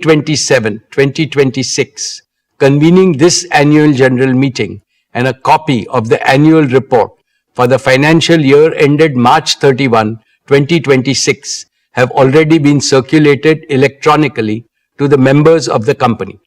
2027-2026, convening this annual general meeting and a copy of the annual report for the financial year ended March 31, 2026 have already been circulated electronically to the members of the company.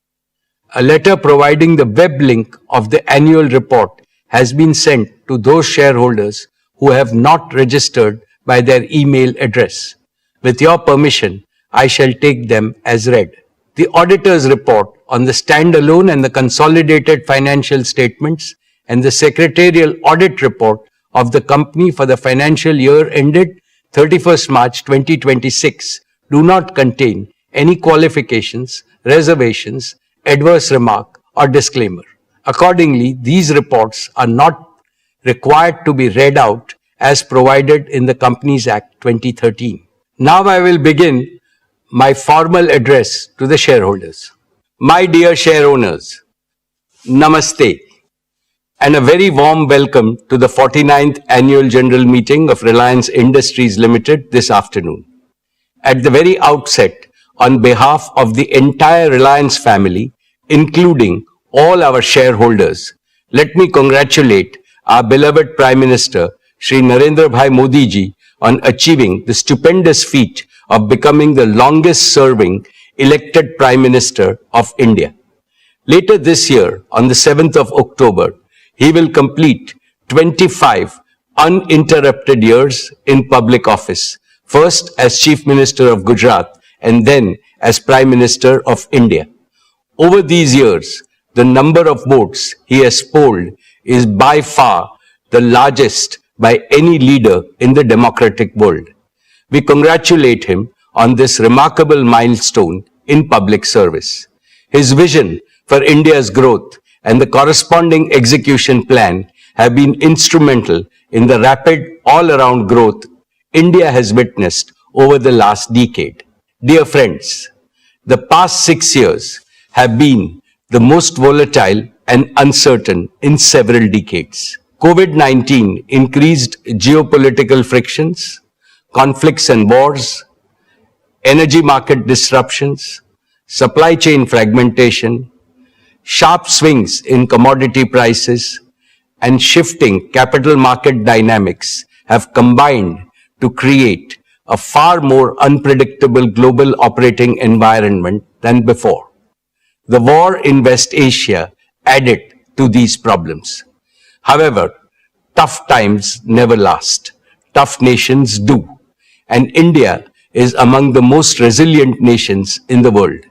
A letter providing the web link of the annual report has been sent to those shareholders who have not registered by their email address. With your permission, I shall take them as read. The auditor's report on the standalone and the consolidated financial statements and the secretarial audit report of the company for the financial year ended 31st March 2026 do not contain any qualifications, reservations, adverse remark, or disclaimer. Accordingly, these reports are not required to be read out as provided in the Companies Act 2013. Now I will begin my formal address to the shareholders. My dear share owners, Namaste, and a very warm welcome to the 49th Annual General Meeting of Reliance Industries Limited this afternoon. At the very outset, on behalf of the entire Reliance family, including all our shareholders, let me congratulate our beloved Prime Minister, Shri Narendra Bhai Modi ji, on achieving the stupendous feat of becoming the longest-serving elected Prime Minister of India. Later this year, on the 7th of October, he will complete 25 uninterrupted years in public office, first as Chief Minister of Gujarat and then as Prime Minister of India. Over these years, the number of votes he has polled is by far the largest by any leader in the democratic world. We congratulate him on this remarkable milestone in public service. His vision for India's growth and the corresponding execution plan have been instrumental in the rapid all-around growth India has witnessed over the last decade. Dear friends, the past 6 years have been the most volatile and uncertain in several decades. COVID-19 increased geopolitical frictions, conflicts and wars, energy market disruptions, supply chain fragmentation, sharp swings in commodity prices, and shifting capital market dynamics have combined to create a far more unpredictable global operating environment than before. The war in West Asia added to these problems. However, tough times never last. Tough nations do. And India is among the most resilient nations in the world.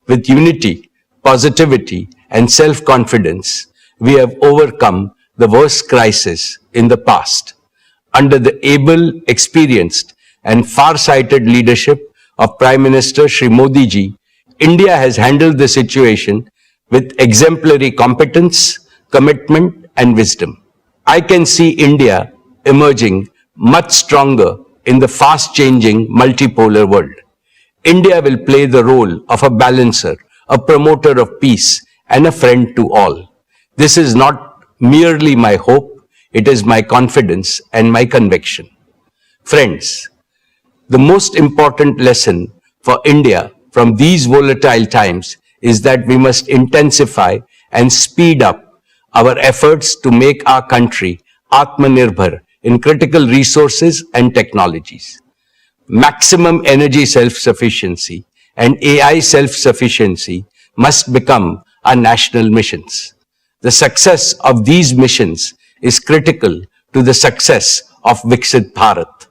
With unity, positivity, and self-confidence, we have overcome the worst crisis in the past. Under the able, experienced, and far-sighted leadership of Prime Minister Shri Modi ji, India has handled the situation with exemplary competence, commitment, and wisdom. I can see India emerging much stronger in the fast-changing multipolar world. India will play the role of a balancer, a promoter of peace, and a friend to all. This is not merely my hope, it is my confidence and my conviction. Friends, the most important lesson for India from these volatile times is that we must intensify and speed up our efforts to make our country Atmanirbhar in critical resources and technologies. Maximum energy self-sufficiency and AI self-sufficiency must become our national missions. The success of these missions is critical to the success of Viksit Bharat.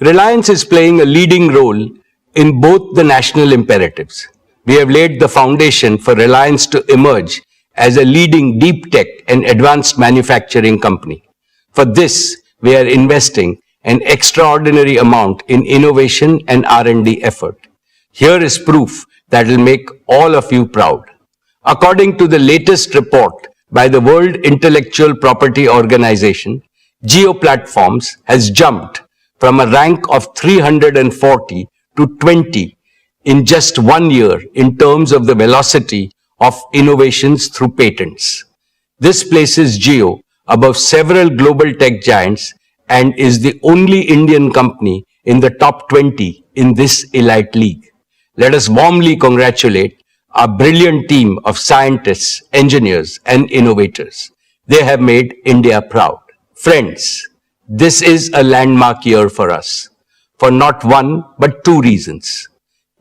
Reliance is playing a leading role in both the national imperatives. We have laid the foundation for Reliance to emerge as a leading deep tech and advanced manufacturing company. For this, we are investing an extraordinary amount in innovation and R&D effort. Here is proof that will make all of you proud. According to the latest report by the World Intellectual Property Organization, Jio Platforms has jumped from a rank of 340 to 20 in just 1 year in terms of the velocity of innovations through patents. This places Jio above several global tech giants and is the only Indian company in the top 20 in this elite league. Let us warmly congratulate our brilliant team of scientists, engineers, and innovators. They have made India proud. Friends, this is a landmark year for us, for not one but two reasons.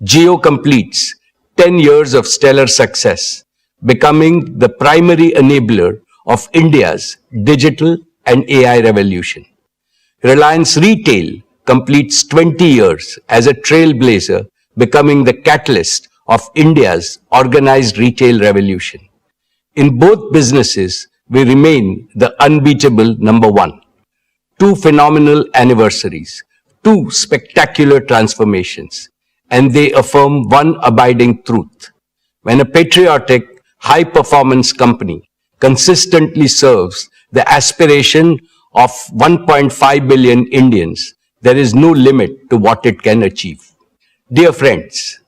Jio completes 10 years of stellar success, becoming the primary enabler of India's digital and AI revolution. Reliance Retail completes 20 years as a trailblazer, becoming the catalyst of India's organized retail revolution. In both businesses, we remain the unbeatable number one. Two phenomenal anniversaries, two spectacular transformations, and they affirm one abiding truth. When a patriotic, high-performance company consistently serves the aspiration of 1.5 billion Indians, there is no limit to what it can achieve. Dear friends,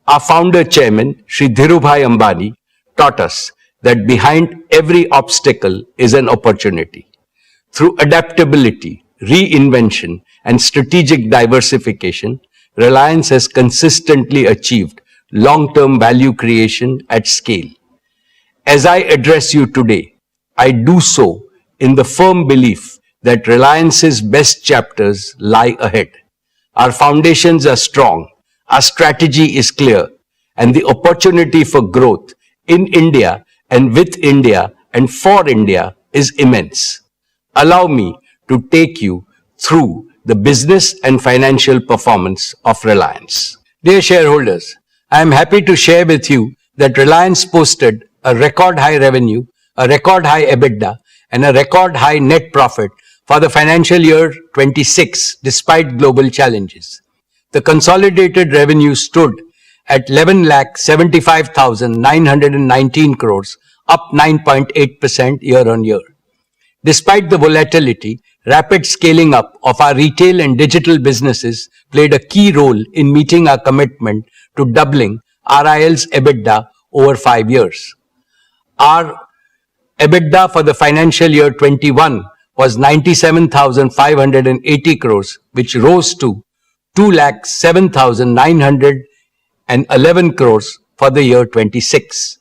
our founder chairman, Shri Dhirubhai Ambani, taught us that behind every obstacle is an opportunity. Through adaptability, reinvention, and strategic diversification, Reliance has consistently achieved long-term value creation at scale. As I address you today, I do so in the firm belief that Reliance's best chapters lie ahead. Our foundations are strong, our strategy is clear, and the opportunity for growth in India and with India and for India is immense. Allow me to take you through the business and financial performance of Reliance. Dear shareholders, I am happy to share with you that Reliance posted a record high revenue, a record high EBITDA, and a record high net profit for the financial year 26 despite global challenges. The consolidated revenue stood at 11,75,919 crores, up 9.8% year on year. Despite the volatility, rapid scaling up of our retail and digital businesses played a key role in meeting our commitment to doubling RIL's EBITDA over 5 years. Our EBITDA for the financial year 21 was 97,580 crores, which rose to 2,07,911 crores for the year 26.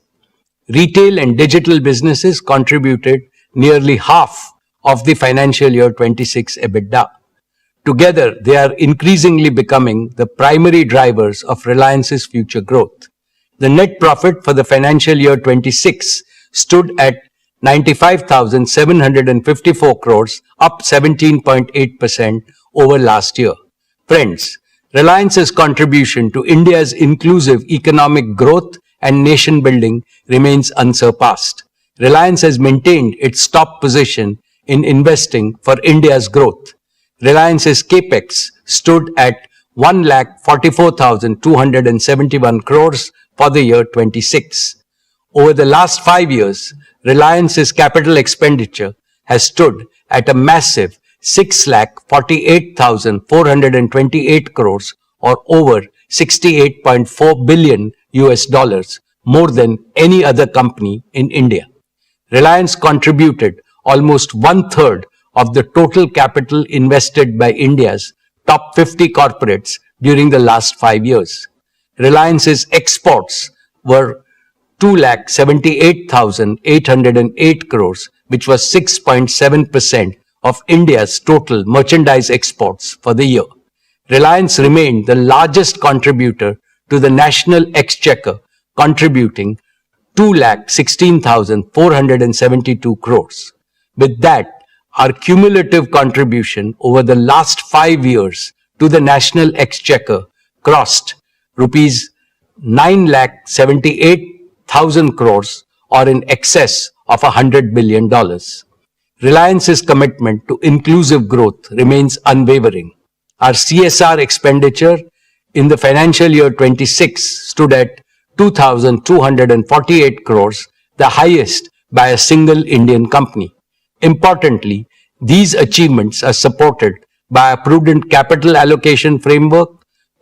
Retail and digital businesses contributed nearly half of the financial year 26 EBITDA. Together, they are increasingly becoming the primary drivers of Reliance's future growth. The net profit for the financial year 26 stood at 95,754 crores, up 17.8% over last year. Friends, Reliance's contribution to India's inclusive economic growth and nation building remains unsurpassed. Reliance has maintained its top position in investing for India's growth. Reliance's capex stood at 1,44,271 crores for the year 26. Over the last 5 years, Reliance's capital expenditure has stood at a massive 6,48,428 crores, or over $68.4 billion, more than any other company in India. Reliance contributed almost one-third of the total capital invested by India's top 50 corporates during the last 5 years. Reliance's exports were 2,78,808 crores, which was 6.7% of India's total merchandise exports for the year. Reliance remained the largest contributor to the national exchequer, contributing 2,16,472 crores. With that, our cumulative contribution over the last 5 years to the national exchequer crossed rupees 9,78,000 crores, or in excess of $100 billion. Reliance's commitment to inclusive growth remains unwavering. Our CSR expenditure in the financial year 26 stood at 2,248 crores, the highest by a single Indian company. Importantly, these achievements are supported by a prudent capital allocation framework,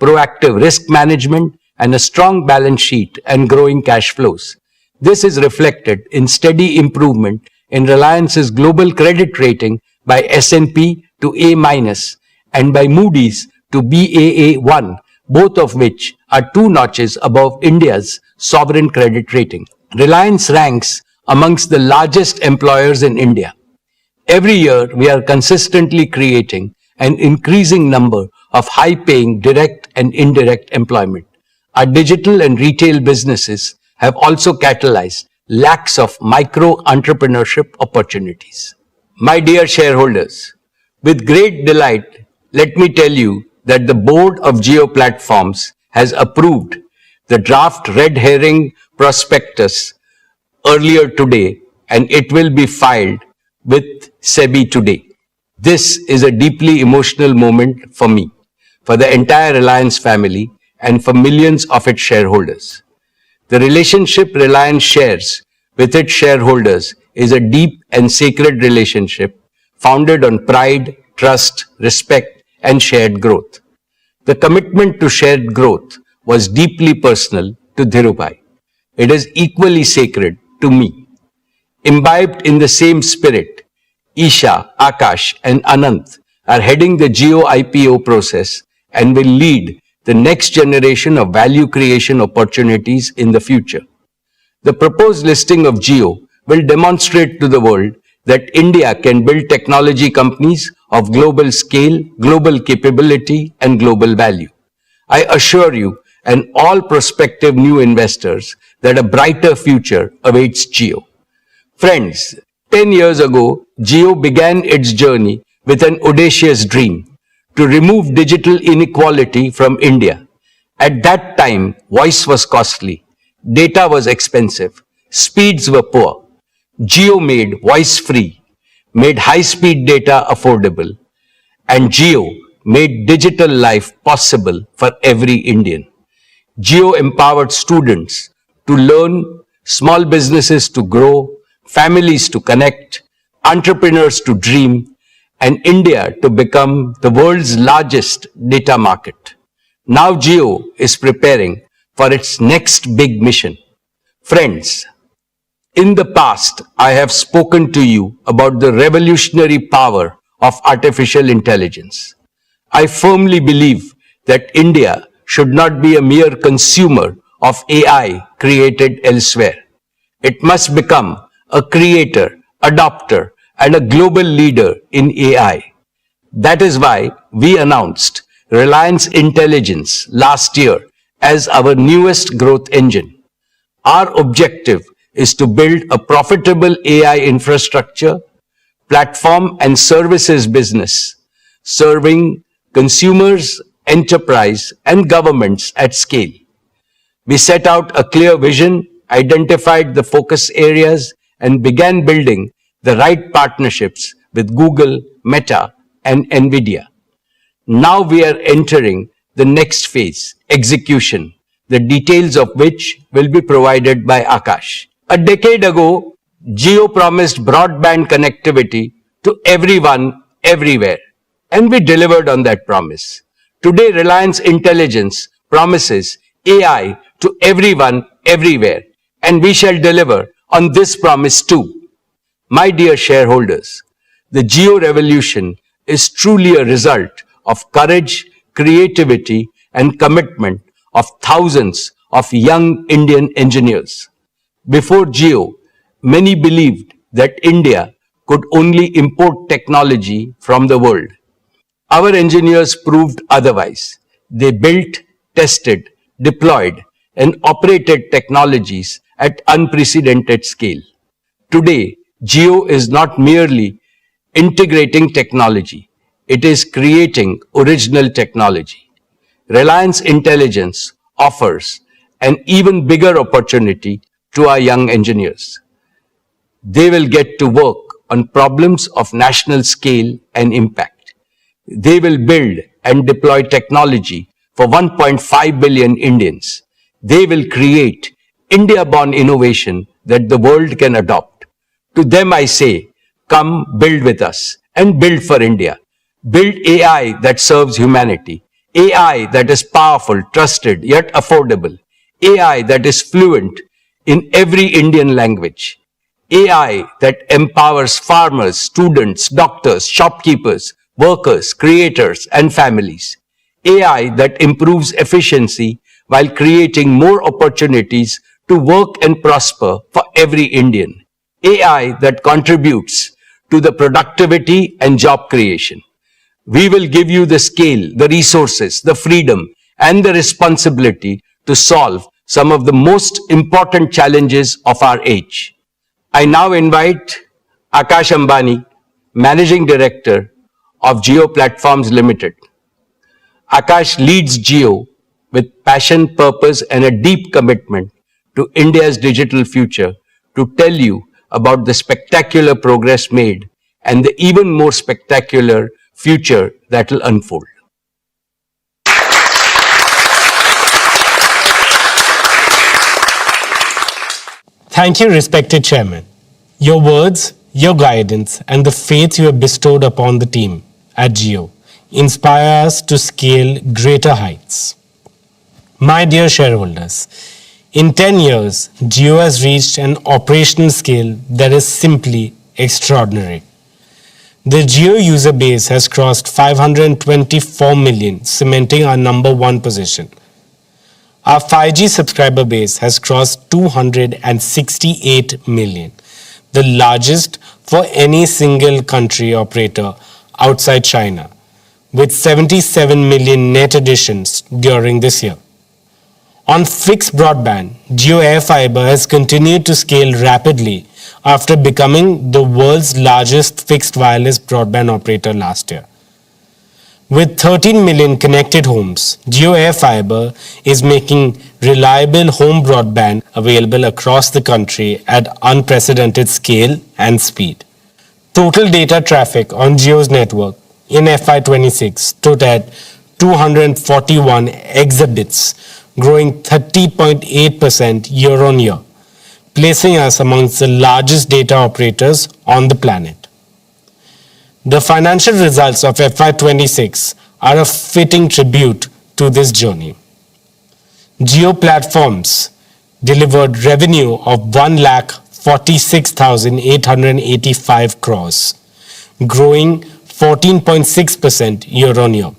proactive risk management, and a strong balance sheet and growing cash flows. This is reflected in steady improvement in Reliance's global credit rating by S&P to A- and by Moody's to Baa1, both of which are two notches above India's sovereign credit rating. Reliance ranks amongst the largest employers in India. Every year, we are consistently creating an increasing number of high-paying direct and indirect employment. Our digital and retail businesses have also catalyzed lakhs of micro-entrepreneurship opportunities. My dear shareholders, with great delight, let me tell you that the board of Jio Platforms has approved the draft red herring prospectus earlier today, and it will be filed with SEBI today. This is a deeply emotional moment for me, for the entire Reliance family, and for millions of its shareholders. The relationship Reliance shares with its shareholders is a deep and sacred relationship founded on pride, trust, respect, and shared growth. The commitment to shared growth was deeply personal to Dhirubhai. It is equally sacred to me. Imbibed in the same spirit, Isha, Akash, and Anant are heading the Jio IPO process and will lead the next generation of value creation opportunities in the future. The proposed listing of Jio will demonstrate to the world that India can build technology companies of global scale, global capability, and global value. I assure you and all prospective new investors that a brighter future awaits Jio. Friends, 10 years ago, Jio began its journey with an audacious dream to remove digital inequality from India. At that time, voice was costly, data was expensive, speeds were poor. Jio made voice free, made high-speed data affordable, and Jio made digital life possible for every Indian. Jio empowered students to learn, small businesses to grow, families to connect, entrepreneurs to dream, and India to become the world's largest data market. Now Jio is preparing for its next big mission. Friends, in the past, I have spoken to you about the revolutionary power of artificial intelligence. I firmly believe that India should not be a mere consumer of AI created elsewhere. It must become a creator, adopter, and a global leader in AI. That is why we announced Reliance Intelligence last year as our newest growth engine. Our objective is to build a profitable AI infrastructure, platform, and services business, serving consumers, enterprise, and governments at scale. We set out a clear vision, identified the focus areas, and began building the right partnerships with Google, Meta, and NVIDIA. Now we are entering the next phase, execution, the details of which will be provided by Akash. A decade ago, Jio promised broadband connectivity to everyone, everywhere, and we delivered on that promise. Today, Reliance Intelligence promises AI to everyone, everywhere, and we shall deliver on this promise too. My dear shareholders, the Jio revolution is truly a result of courage, creativity, and commitment of thousands of young Indian engineers. Before Jio, many believed that India could only import technology from the world. Our engineers proved otherwise. They built, tested, deployed, and operated technologies at unprecedented scale. Today, Jio is not merely integrating technology, it is creating original technology. Reliance Intelligence offers an even bigger opportunity to our young engineers. They will get to work on problems of national scale and impact. They will build and deploy technology for 1.5 billion Indians. They will create India-born innovation that the world can adopt. To them I say, come build with us and build for India. Build AI that serves humanity. AI that is powerful, trusted, yet affordable. AI that is fluent in every Indian language. AI that empowers farmers, students, doctors, shopkeepers, workers, creators, and families. AI that improves efficiency while creating more opportunities to work and prosper for every Indian. AI that contributes to the productivity and job creation. We will give you the scale, the resources, the freedom, and the responsibility to solve some of the most important challenges of our age. I now invite Akash Ambani, Managing Director of Jio Platforms Limited. Akash leads Jio with passion, purpose, and a deep commitment to India's digital future to tell you about the spectacular progress made and the even more spectacular future that will unfold. Thank you, respected Chairman. Your words, your guidance, and the faith you have bestowed upon the team at Jio inspire us to scale greater heights. My dear shareholders, in 10 years, Jio has reached an operational scale that is simply extraordinary. The Jio user base has crossed 524 million, cementing our number one position. Our 5G subscriber base has crossed 268 million, the largest for any single country operator outside China, with 77 million net additions during this year. On fixed broadband, Jio AirFiber has continued to scale rapidly after becoming the world's largest fixed wireless broadband operator last year. With 13 million connected homes, Jio AirFiber is making reliable home broadband available across the country at unprecedented scale and speed. Total data traffic on Jio's network in FY26 stood at 241 exabits, growing 30.8% year on year, placing us amongst the largest data operators on the planet. The financial results of FY26 are a fitting tribute to this journey. Jio Platforms delivered revenue of 1,46,885 crores, growing 14.6% year on year.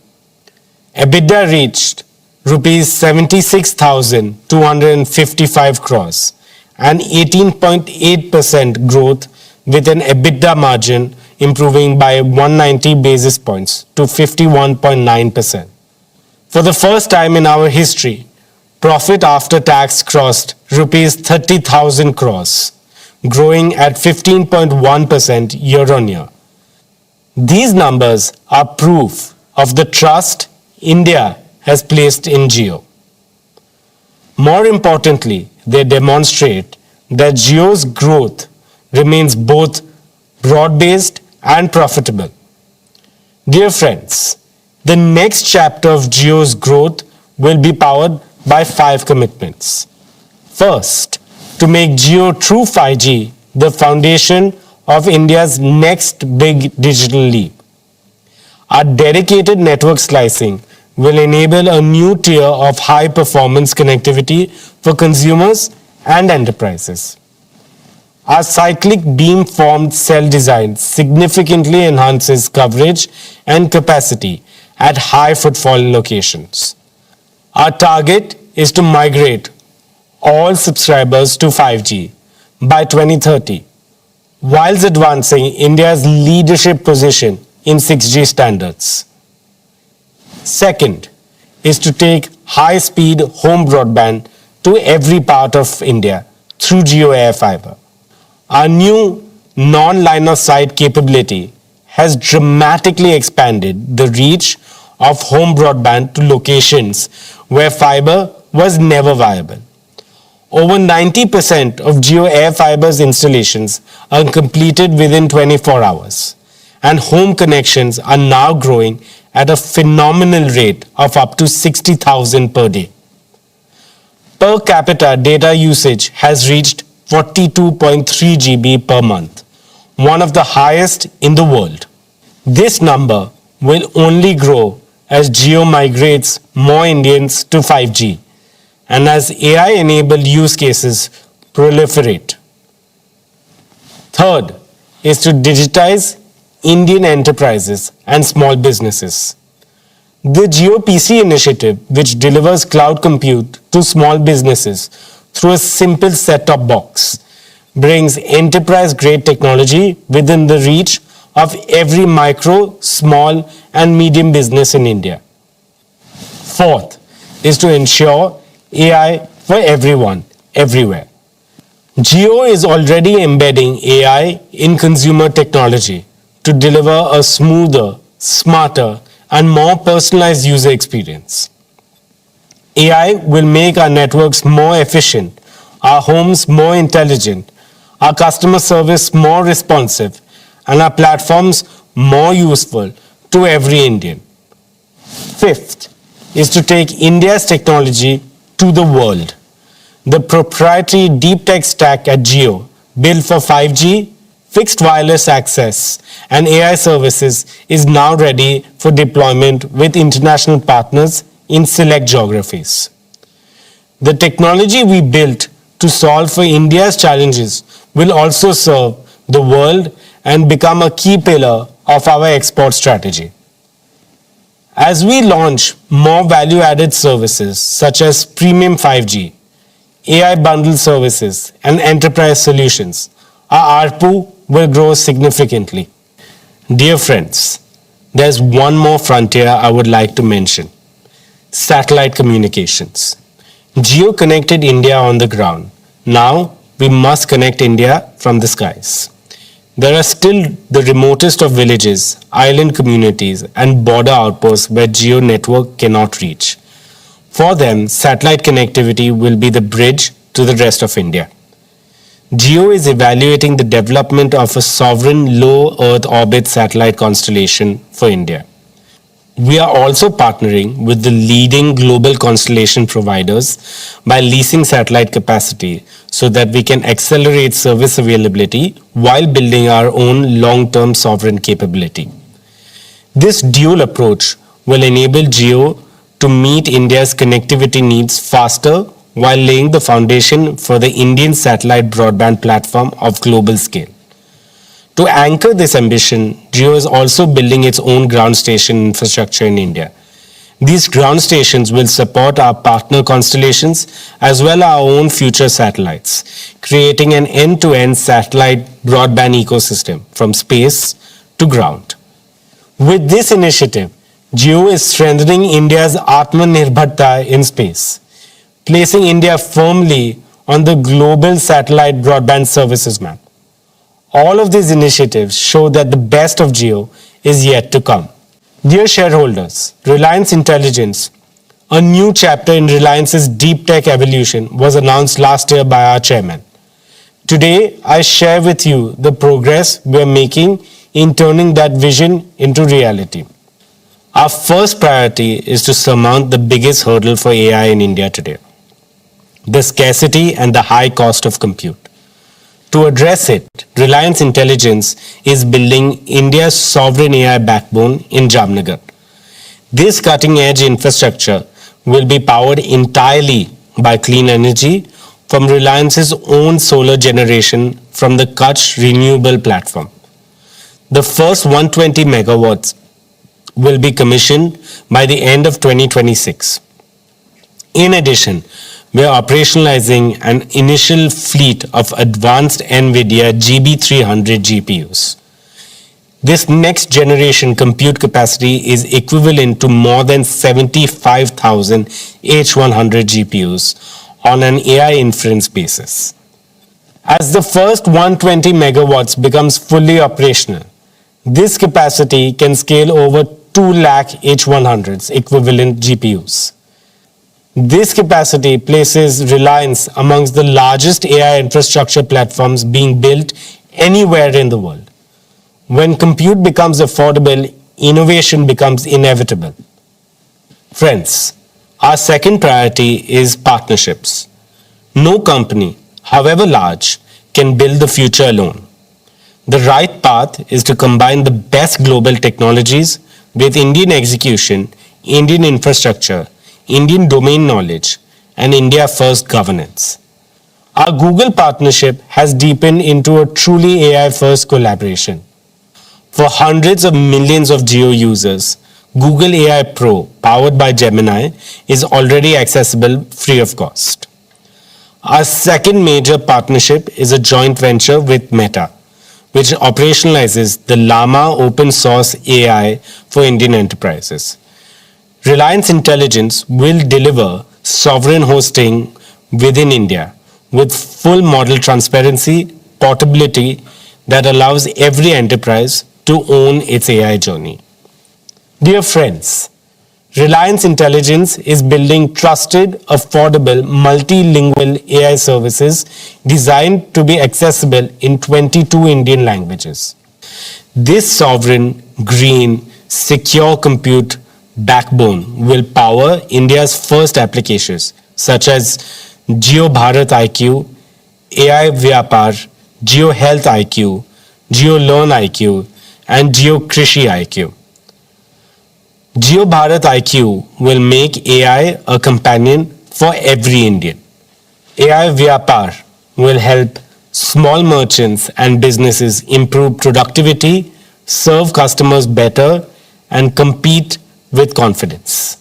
EBITDA reached rupees 76,255 crores, an 18.8% growth with an EBITDA margin improving by 190 basis points to 51.9%. For the first time in our history, profit after tax crossed rupees 30,000 crores, growing at 15.1% year on year. These numbers are proof of the trust India has placed in Jio. More importantly, they demonstrate that Jio's growth remains both broad-based and profitable. Dear friends, the next chapter of Jio's growth will be powered by 5 commitments. First, to make Jio True 5G the foundation of India's next big digital leap. Our dedicated network slicing will enable a new tier of high-performance connectivity for consumers and enterprises. Our cyclic beam-formed cell design significantly enhances coverage and capacity at high footfall locations. Our target is to migrate all subscribers to 5G by 2030, whilst advancing India's leadership position in 6G standards. Second is to take high-speed home broadband to every part of India through Jio AirFiber. Our new non-line of sight capability has dramatically expanded the reach of home broadband to locations where fiber was never viable. Over 90% of Jio AirFiber's installations are completed within 24 hours, and home connections are now growing at a phenomenal rate of up to 60,000 per day. Per capita data usage has reached 42.3 GB per month, one of the highest in the world. This number will only grow as Jio migrates more Indians to 5G and as AI-enabled use cases proliferate. Third is to digitize Indian enterprises and small businesses. The Jio PC initiative, which delivers cloud compute to small businesses through a simple set-top box, brings enterprise-grade technology within the reach of every micro, small and medium business in India. Fourth is to ensure AI for everyone, everywhere. Jio is already embedding AI in consumer technology to deliver a smoother, smarter, and more personalized user experience. AI will make our networks more efficient, our homes more intelligent, our customer service more responsive, and our platforms more useful to every Indian. Fifth is to take India's technology to the world. The proprietary deep tech stack at Jio, built for 5G, fixed wireless access, and AI services, is now ready for deployment with international partners in select geographies. The technology we built to solve for India's challenges will also serve the world and become a key pillar of our export strategy. As we launch more value-added services such as premium 5G, AI bundle services, and enterprise solutions, our ARPU will grow significantly. Dear friends, there's one more frontier I would like to mention: satellite communications. Jio connected India on the ground. Now we must connect India from the skies. There are still the remotest of villages, island communities, and border outposts where Jio network cannot reach. For them, satellite connectivity will be the bridge to the rest of India. Jio is evaluating the development of a sovereign low Earth orbit satellite constellation for India. We are also partnering with the leading global constellation providers by leasing satellite capacity so that we can accelerate service availability while building our own long-term sovereign capability. This dual approach will enable Jio to meet India's connectivity needs faster while laying the foundation for the Indian satellite broadband platform of global scale. To anchor this ambition, Jio is also building its own ground station infrastructure in India. These ground stations will support our partner constellations as well as our own future satellites, creating an end-to-end satellite broadband ecosystem from space to ground. With this initiative, Jio is strengthening India's Atmanirbharta in space, placing India firmly on the global satellite broadband services map. All of these initiatives show that the best of Jio is yet to come. Dear shareholders, Reliance Intelligence, a new chapter in Reliance's deep tech evolution, was announced last year by our chairman. Today, I share with you the progress we are making in turning that vision into reality. Our first priority is to surmount the biggest hurdle for AI in India today: the scarcity and the high cost of compute. To address it, Reliance Intelligence is building India's sovereign AI backbone in Jamnagar. This cutting-edge infrastructure will be powered entirely by clean energy from Reliance's own solar generation from the Kutch renewable platform. The first 120 megawatts will be commissioned by the end of 2026. In addition, we are operationalizing an initial fleet of advanced NVIDIA GB300 GPUs. This next generation compute capacity is equivalent to more than 75,000 H100 GPUs on an AI inference basis. As the first 120 megawatts becomes fully operational, this capacity can scale over 2 lakh H100s equivalent GPUs. This capacity places Reliance amongst the largest AI infrastructure platforms being built anywhere in the world. When compute becomes affordable, innovation becomes inevitable. Friends, our second priority is partnerships. No company, however large, can build the future alone. The right path is to combine the best global technologies with Indian execution, Indian infrastructure, Indian domain knowledge, and India-first governance. Our Google partnership has deepened into a truly AI-first collaboration. For hundreds of millions of Jio users, Google AI Pro, powered by Gemini, is already accessible free of cost. Our second major partnership is a joint venture with Meta, which operationalizes the Llama open source AI for Indian enterprises. Reliance Intelligence will deliver sovereign hosting within India with full model transparency, portability that allows every enterprise to own its AI journey. Dear friends, Reliance Intelligence is building trusted, affordable, multilingual AI services designed to be accessible in 22 Indian languages. This sovereign, green, secure compute backbone will power India's first applications such as Jio Bharat IQ, AI Vyapar, Jio Health IQ, Jio Learn IQ, and Jio Krishi IQ. Jio Bharat IQ will make AI a companion for every Indian. AI Vyapar will help small merchants and businesses improve productivity, serve customers better, and compete with confidence.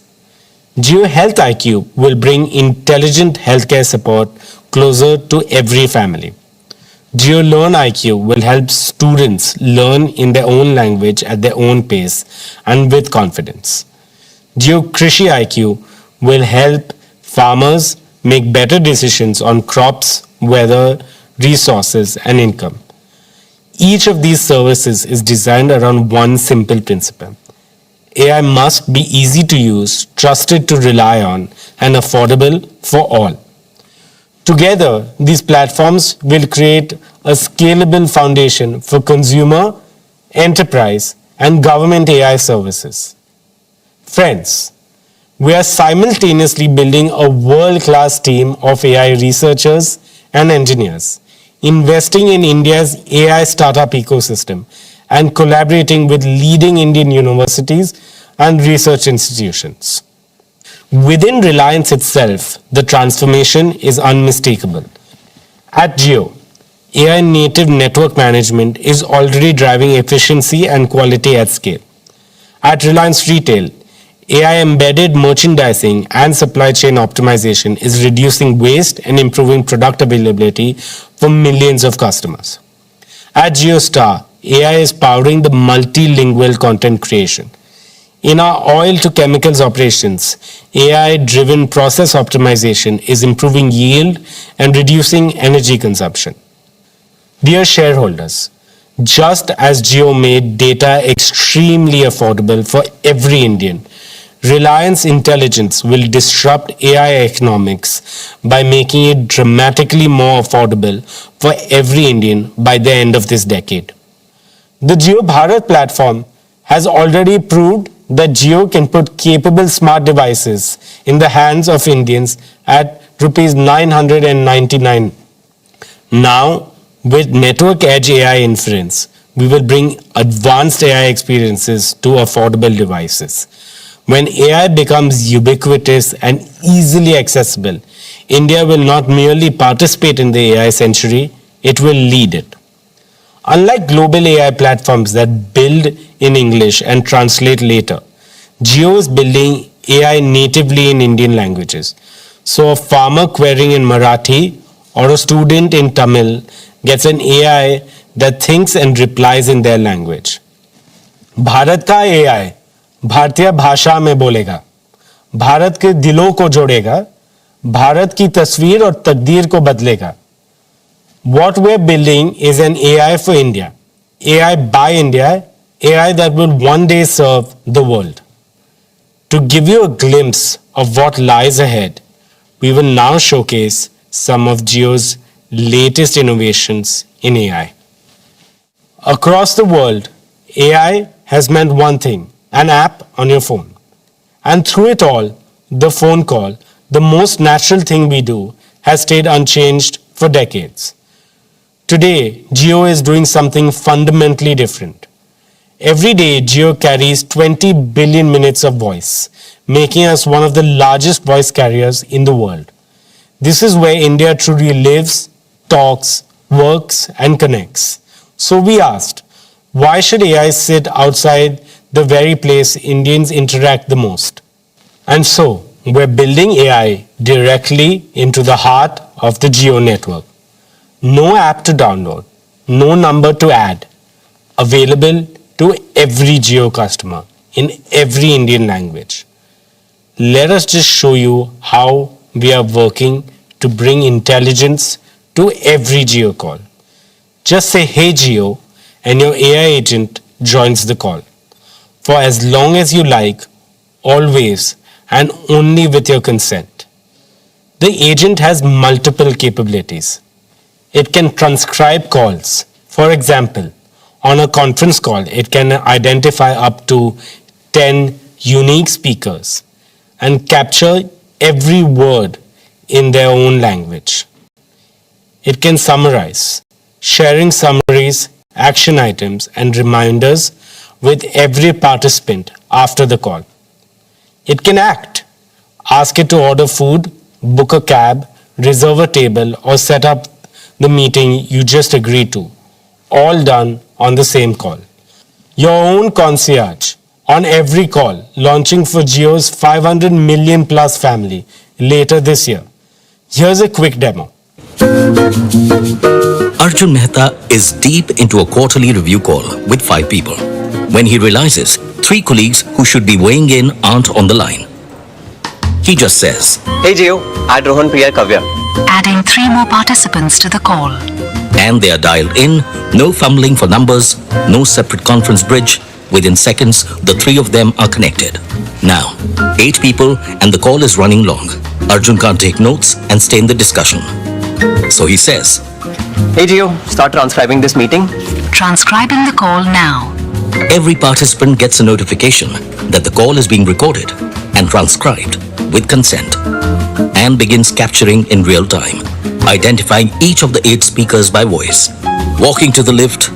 Jio Health IQ will bring intelligent healthcare support closer to every family. Jio Learn IQ will help students learn in their own language at their own pace and with confidence. Jio Krishi IQ will help farmers make better decisions on crops, weather, resources, and income. Each of these services is designed around one simple principle. AI must be easy to use, trusted to rely on, and affordable for all. Together, these platforms will create a scalable foundation for consumer, enterprise, and government AI services. Friends, we are simultaneously building a world-class team of AI researchers and engineers, investing in India's AI startup ecosystem, and collaborating with leading Indian universities and research institutions. Within Reliance itself, the transformation is unmistakable. At Jio, AI native network management is already driving efficiency and quality at scale. At Reliance Retail, AI embedded merchandising and supply chain optimization is reducing waste and improving product availability for millions of customers. At JioStar, AI is powering the multilingual content creation. In our oil to chemicals operations, AI-driven process optimization is improving yield and reducing energy consumption. Dear shareholders, just as Jio made data extremely affordable for every Indian, Reliance Intelligence will disrupt AI economics by making it dramatically more affordable for every Indian by the end of this decade. The Jio Bharat platform has already proved that Jio can put capable smart devices in the hands of Indians at rupees 999. Now, with Network Edge AI Inference, we will bring advanced AI experiences to affordable devices. When AI becomes ubiquitous and easily accessible, India will not merely participate in the AI century, it will lead it. Unlike global AI platforms that build in English and translate later, Jio is building AI natively in Indian languages. So a farmer querying in Marathi or a student in Tamil gets an AI that thinks and replies in their language. Bharat का AI भारतीय भाषा में बोलेगा, भारत के दिलों को जोड़ेगा, भारत की तस्वीर और तकदीर को बदलेगा. What we're building is an AI for India, AI by India, AI that will one day serve the world. To give you a glimpse of what lies ahead, we will now showcase some of Jio's latest innovations in AI. Across the world, AI has meant one thing, an app on your phone. And through it all, the phone call, the most natural thing we do, has stayed unchanged for decades. Today, Jio is doing something fundamentally different. Every day, Jio carries 20 billion minutes of voice, making us one of the largest voice carriers in the world. This is where India truly lives, talks, works, and connects. So we asked, why should AI sit outside the very place Indians interact the most. And so, we're building AI directly into the heart of the Jio network. No app to download, no number to add, available to every Jio customer in every Indian language. Let us just show you how we are working to bring intelligence to every Jio call. Just say, "Hey Jio," and your AI agent joins the call. For as long as you like, always, and only with your consent. The agent has multiple capabilities. It can transcribe calls. For example, on a conference call, it can identify up to 10 unique speakers and capture every word in their own language. It can summarize, sharing summaries, action items, and reminders with every participant after the call. It can act. Ask it to order food, book a cab, reserve a table, or set up the meeting you just agreed to. All done on the same call. Your own concierge on every call, launching for Jio's 500 million plus family later this year. Here's a quick demo. Arjun Mehta is deep into a quarterly review call with 5 people when he realizes 3 colleagues who should be weighing in aren't on the line. He just says, "Hey Jio, add Rohan, Priya, Kavya." Adding 3 more participants to the call. and they are dialed in, no fumbling for numbers, no separate conference bridge. Within seconds, the 3 of them are connected. Now, 8 people and the call is running long. Arjun can't take notes and stay in the discussion. So he says, "Hey Jio, start transcribing this meeting." Transcribing the call now. Every participant gets a notification that the call is being recorded and transcribed with consent and begins capturing in real time, identifying each of the 8 speakers by voice. Walking to the lift,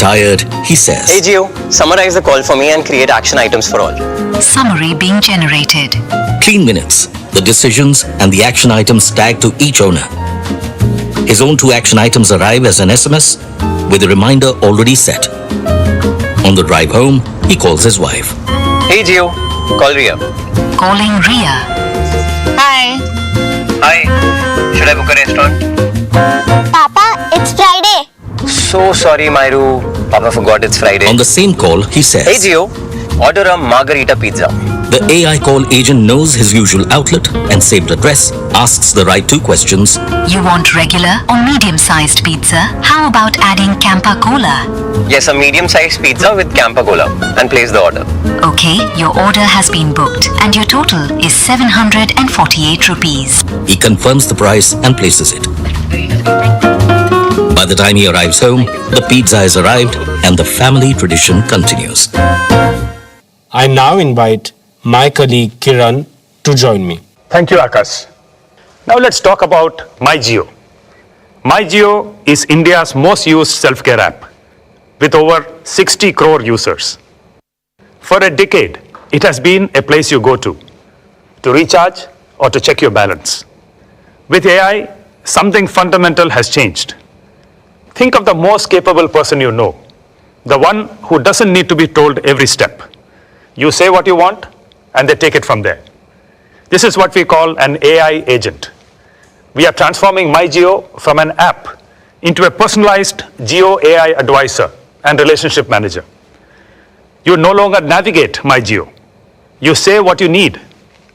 tired, he says, "Hey Jio, summarize the call for me and create action items for all." Summary being generated. Clean minutes, the decisions and the action items tagged to each owner. His own 2 action items arrive as an SMS with a reminder already set. On the drive home, he calls his wife. "Hey Jio, call Ria." Calling Ria. Hi. "Hi, should I book a restaurant?" Papa, it's Friday. "So sorry, Myru. Papa forgot it's Friday." On the same call, he says, "Hey Jio, order a margarita pizza." The AI call agent knows his usual outlet and saved address, asks the right 2 questions. You want regular or medium-sized pizza? How about adding Campa Cola? "Yes, a medium-sized pizza with Campa Cola," and place the order. Okay, your order has been booked and your total is 748 rupees. He confirms the price and places it. By the time he arrives home, the pizza has arrived and the family tradition continues. I now invite my colleague Kiran to join me. Thank you, Akash. Now let's talk about MyJio. MyJio is India's most used self-care app with over 60 crore users. For a decade, it has been a place you go to recharge or to check your balance. With AI, something fundamental has changed. Think of the most capable person you know, the one who doesn't need to be told every step. You say what you want, and they take it from there. This is what we call an AI agent. We are transforming MyJio from an app into a personalized Jio AI advisor and relationship manager. You no longer navigate MyJio. You say what you need,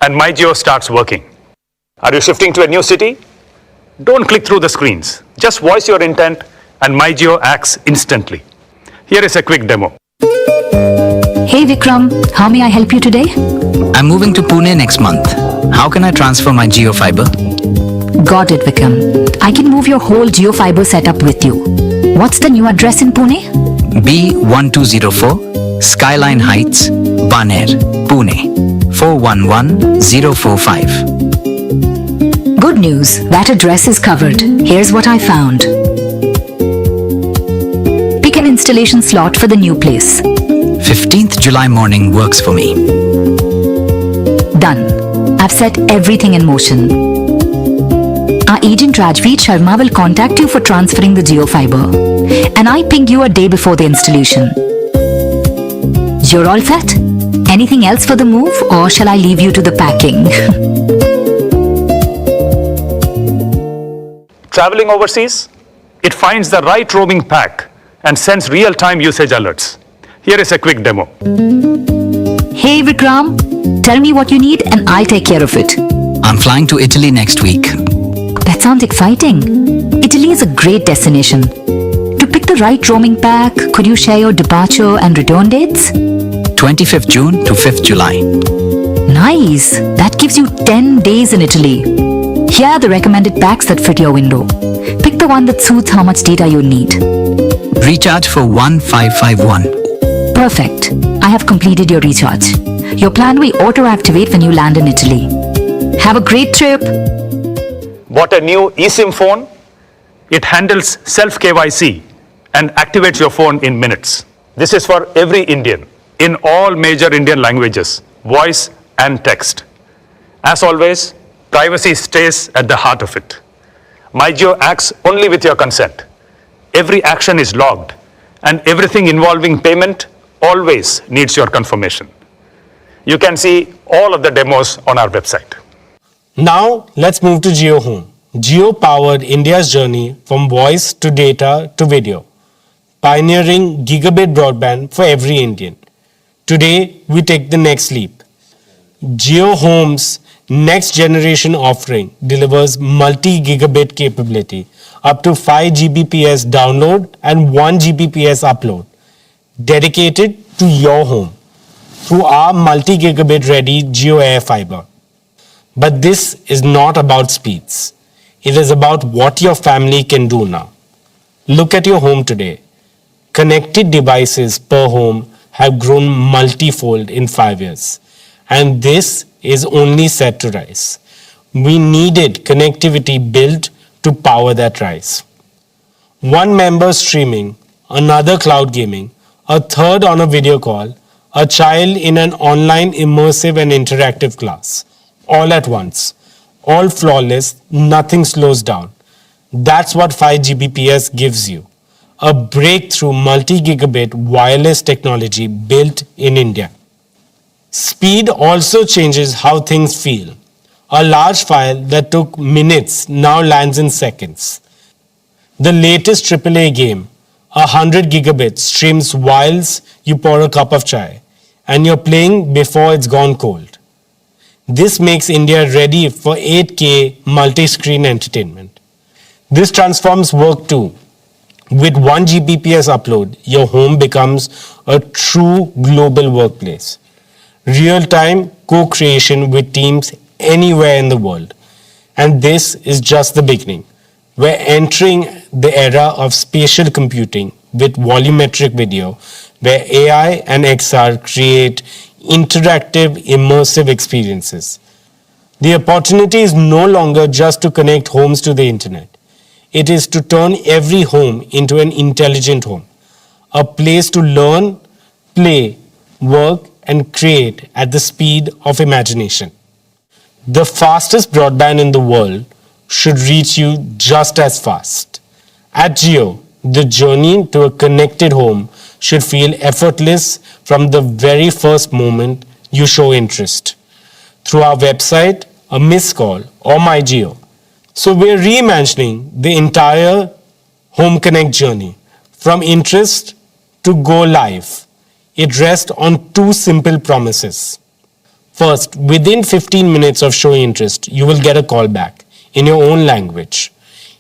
and MyJio starts working. Are you shifting to a new city? Don't click through the screens. Just voice your intent, and MyJio acts instantly. Here is a quick demo. Hey Vikram, how may I help you today? I'm moving to Pune next month. How can I transfer my Jio fiber? Got it, Vikram. I can move your whole Jio fiber setup with you. What's the new address in Pune? B1204, Skyline Heights, Baner, Pune, 411045. Good news, that address is covered. Here's what I found. Pick an installation slot for the new place. 15th July morning works for me. Done. I've set everything in motion. Our agent Rajveer Sharma will contact you for transferring the Jio fiber. And I ping you a day before the installation. You're all set? Anything else for the move, or shall I leave you to the packing? Traveling overseas, it finds the right roaming pack and sends real-time usage alerts. Here is a quick demo. Hey Vikram, tell me what you need and I'll take care of it. I'm flying to Italy next week. That sounds exciting. Italy is a great destination. To pick the right roaming pack, could you share your departure and return dates? 25th June to 5th July. Nice. That gives you 10 days in Italy. Here are the recommended packs that fit your window. Pick the one that suits how much data you need. Recharge for 1551. Perfect. I have completed your recharge. Your plan will auto-activate when you land in Italy. Have a great trip. Bought a new eSIM phone? It handles self-KYC and activates your phone in minutes. This is for every Indian in all major Indian languages, voice and text. As always, privacy stays at the heart of it. MyJio acts only with your consent. Every action is logged, and everything involving payment always needs your confirmation. You can see all of the demos on our website. Now, let's move to Jio Home. Jio powered India's journey from voice to data to video, pioneering gigabit broadband for every Indian. Today, we take the next leap. Jio Home's next generation offering delivers multi-gigabit capability, up to 5 Gbps download and 1 Gbps upload, dedicated to your home through our multi-gigabit ready Jio Air Fiber. But this is not about speeds. It is about what your family can do now. Look at your home today. Connected devices per home have grown multifold in 5 years. And this is only set to rise. We needed connectivity built to power that rise. One member streaming, another cloud gaming, a third on a video call, a child in an online immersive and interactive class, all at once, all flawless, nothing slows down. That's what 5 Gbps gives you. A breakthrough multi-gigabit wireless technology built in India. Speed also changes how things feel. A large file that took minutes now lands in seconds. The latest AAA game, 100 gigabits, streams whilst you pour a cup of chai, and you're playing before it's gone cold. This makes India ready for 8K multi-screen entertainment. This transforms work too. With 1 Gbps upload, your home becomes a true global workplace. Real-time co-creation with teams anywhere in the world. And this is just the beginning. We're entering the era of spatial computing with volumetric video, where AI and XR create interactive, immersive experiences. The opportunity is no longer just to connect homes to the internet. It is to turn every home into an intelligent home, a place to learn, play, work, and create at the speed of imagination. The fastest broadband in the world should reach you just as fast. At Jio, the journey to a connected home should feel effortless from the very first moment you show interest. Through our website, a missed call, or MyJio. So we're reimagining the entire Home Connect journey from interest to go live. It rests on 2 simple promises. First, within 15 minutes of showing interest, you will get a call back in your own language.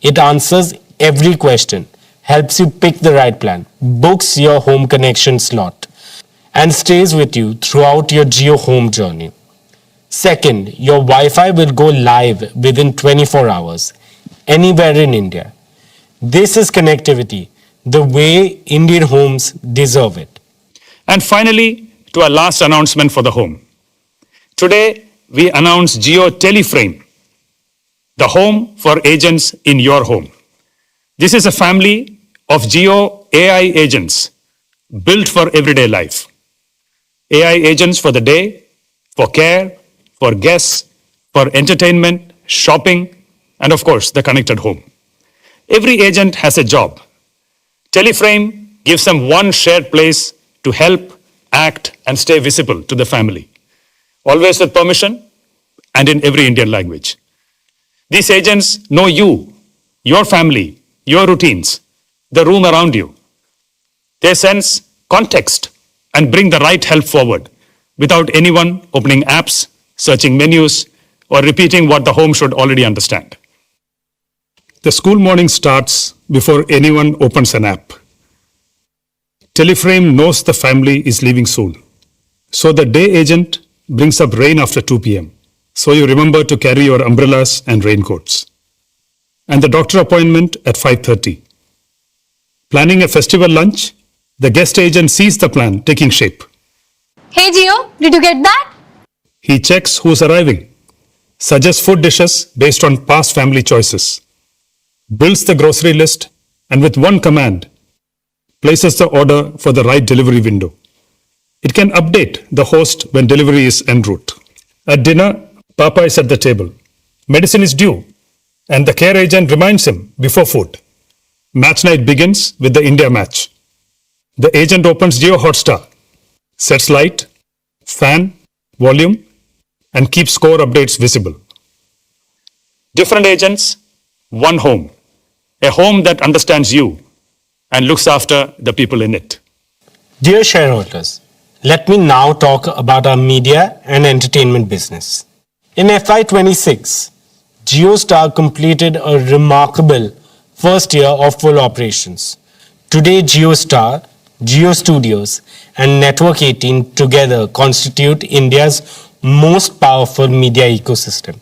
It answers every question, helps you pick the right plan, books your home connection slot, and stays with you throughout your Jio Home journey. Second, your Wi-Fi will go live within 24 hours, anywhere in India. This is connectivity, the way Indian homes deserve it. And finally, to our last announcement for the home. Today, we announce Jio Teleframe, the home for agents in your home. This is a family of Jio AI agents built for everyday life. AI agents for the day, for care, for guests, for entertainment, shopping, and of course, the connected home. Every agent has a job. Teleframe gives them one shared place to help, act, and stay visible to the family, always with permission and in every Indian language. These agents know you, your family, your routines, the room around you. They sense context and bring the right help forward without anyone opening apps, searching menus, or repeating what the home should already understand. The school morning starts before anyone opens an app. Teleframe knows the family is leaving soon. So the day agent brings up rain after 2 p.m. So you remember to carry your umbrellas and raincoats. And the doctor appointment at 5:30. Planning a festival lunch, the guest agent sees the plan taking shape. Hey Jio, did you get that? He checks who's arriving, suggests food dishes based on past family choices, builds the grocery list, and with one command, places the order for the right delivery window. It can update the host when delivery is en route. At dinner, Papa is at the table. Medicine is due, and the care agent reminds him before food. Match night begins with the India match. The agent opens Jio Hotstar, sets light, fan, volume, and keeps score updates visible. Different agents, one home. A home that understands you and looks after the people in it. Dear shareholders, let me now talk about our media and entertainment business. In FY26, JioStar completed a remarkable first year of full operations. Today, JioStar, Jio Studios, and Network 18 together constitute India's most powerful media ecosystem.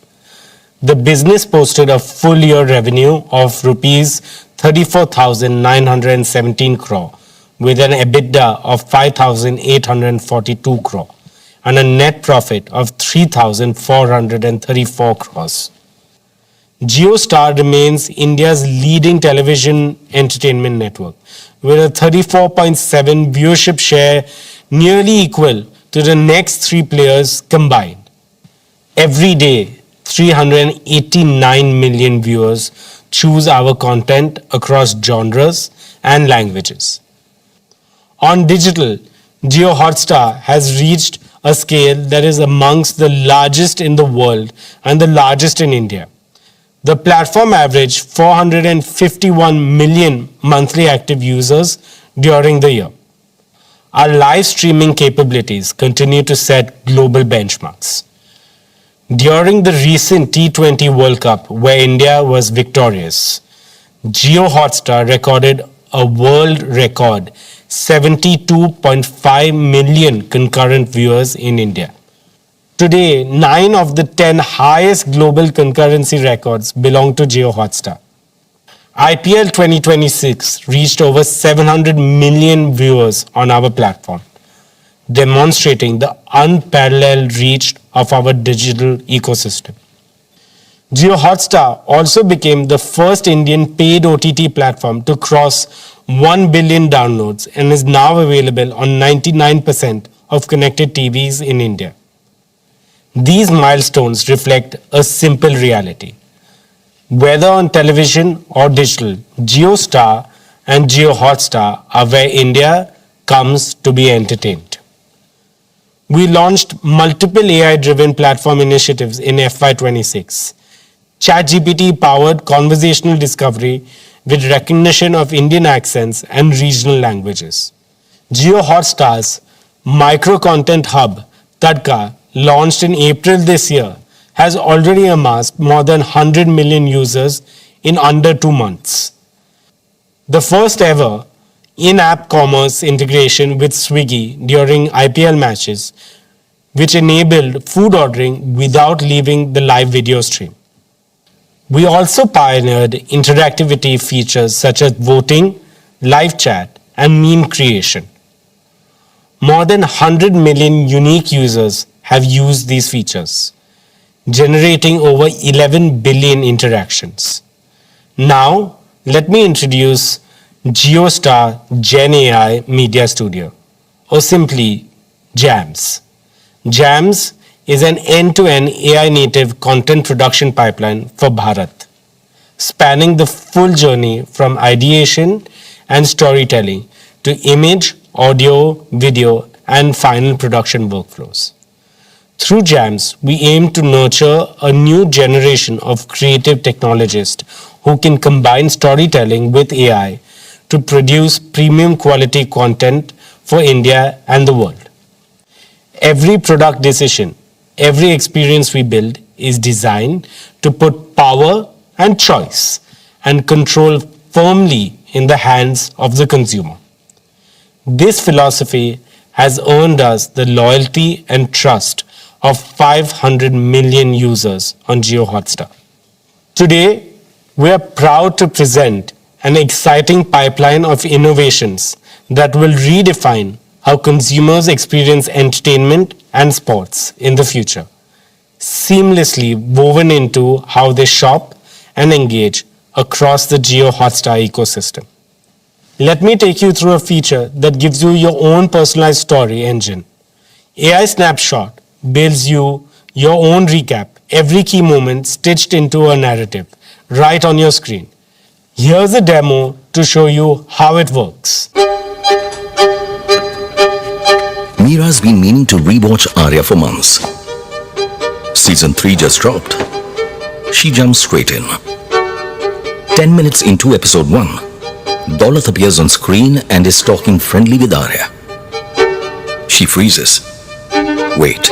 The business posted a full year revenue of rupees 34,917 crore with an EBITDA of 5,842 crore and a net profit of 3,434 crores. JioStar remains India's leading television entertainment network with a 34.7 viewership share, nearly equal to the next three players combined. Every day, 389 million viewers choose our content across genres and languages. On digital, Jio Hotstar has reached a scale that is amongst the largest in the world and the largest in India. The platform averaged 451 million monthly active users during the year. Our live streaming capabilities continue to set global benchmarks. During the recent T20 World Cup, where India was victorious, Jio Hotstar recorded a world record 72.5 million concurrent viewers in India. Today, 9 of the 10 highest global concurrency records belong to Jio Hotstar. IPL 2026 reached over 700 million viewers on our platform, demonstrating the unparalleled reach of our digital ecosystem. Jio Hotstar also became the first Indian paid OTT platform to cross 1 billion downloads and is now available on 99% of connected TVs in India. These milestones reflect a simple reality. Whether on television or digital, JioStar and Jio Hotstar are where India comes to be entertained. We launched multiple AI-driven platform initiatives in FY26. ChatGPT-powered conversational discovery with recognition of Indian accents and regional languages. Jio Hotstar's micro-content hub, Tadka, launched in April this year, has already amassed more than 100 million users in under 2 months. The first ever in-app commerce integration with Swiggy during IPL matches, which enabled food ordering without leaving the live video stream. We also pioneered interactivity features such as voting, live chat, and meme creation. More than 100 million unique users have used these features, generating over 11 billion interactions. Now, let me introduce JioStar Gen AI Media Studio, or simply JAMS. JAMS is an end-to-end AI-native content production pipeline for Bharat, spanning the full journey from ideation and storytelling to image, audio, video, and final production workflows. Through JAMS, we aim to nurture a new generation of creative technologists who can combine storytelling with AI to produce premium quality content for India and the world. Every product decision, every experience we build is designed to put power and choice and control firmly in the hands of the consumer. This philosophy has earned us the loyalty and trust of 500 million users on Jio Hotstar. Today, we are proud to present an exciting pipeline of innovations that will redefine how consumers experience entertainment and sports in the future, seamlessly woven into how they shop and engage across the Jio Hotstar ecosystem. Let me take you through a feature that gives you your own personalized story engine. AI Snapshot builds you your own recap, every key moment stitched into a narrative, right on your screen. Here's a demo to show you how it works. Meera's been meaning to rewatch Arya for months. Season 3 just dropped. She jumps straight in. 10 minutes into episode 1, Daulat appears on screen and is talking friendly with Arya. She freezes. Wait,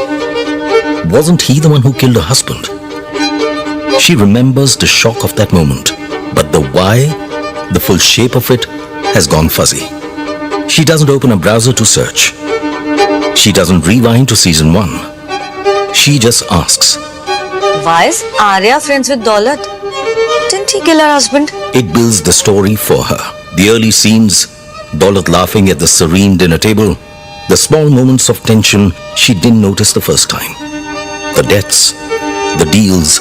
wasn't he the one who killed her husband? She remembers the shock of that moment, but the why, the full shape of it, has gone fuzzy. She doesn't open a browser to search. She doesn't rewind to season 1. She just asks, why is Arya friends with Daulat? Didn't he kill her husband? It builds the story for her. The early scenes, Daulat laughing at the serene dinner table, the small moments of tension she didn't notice the first time. The deaths, the deals,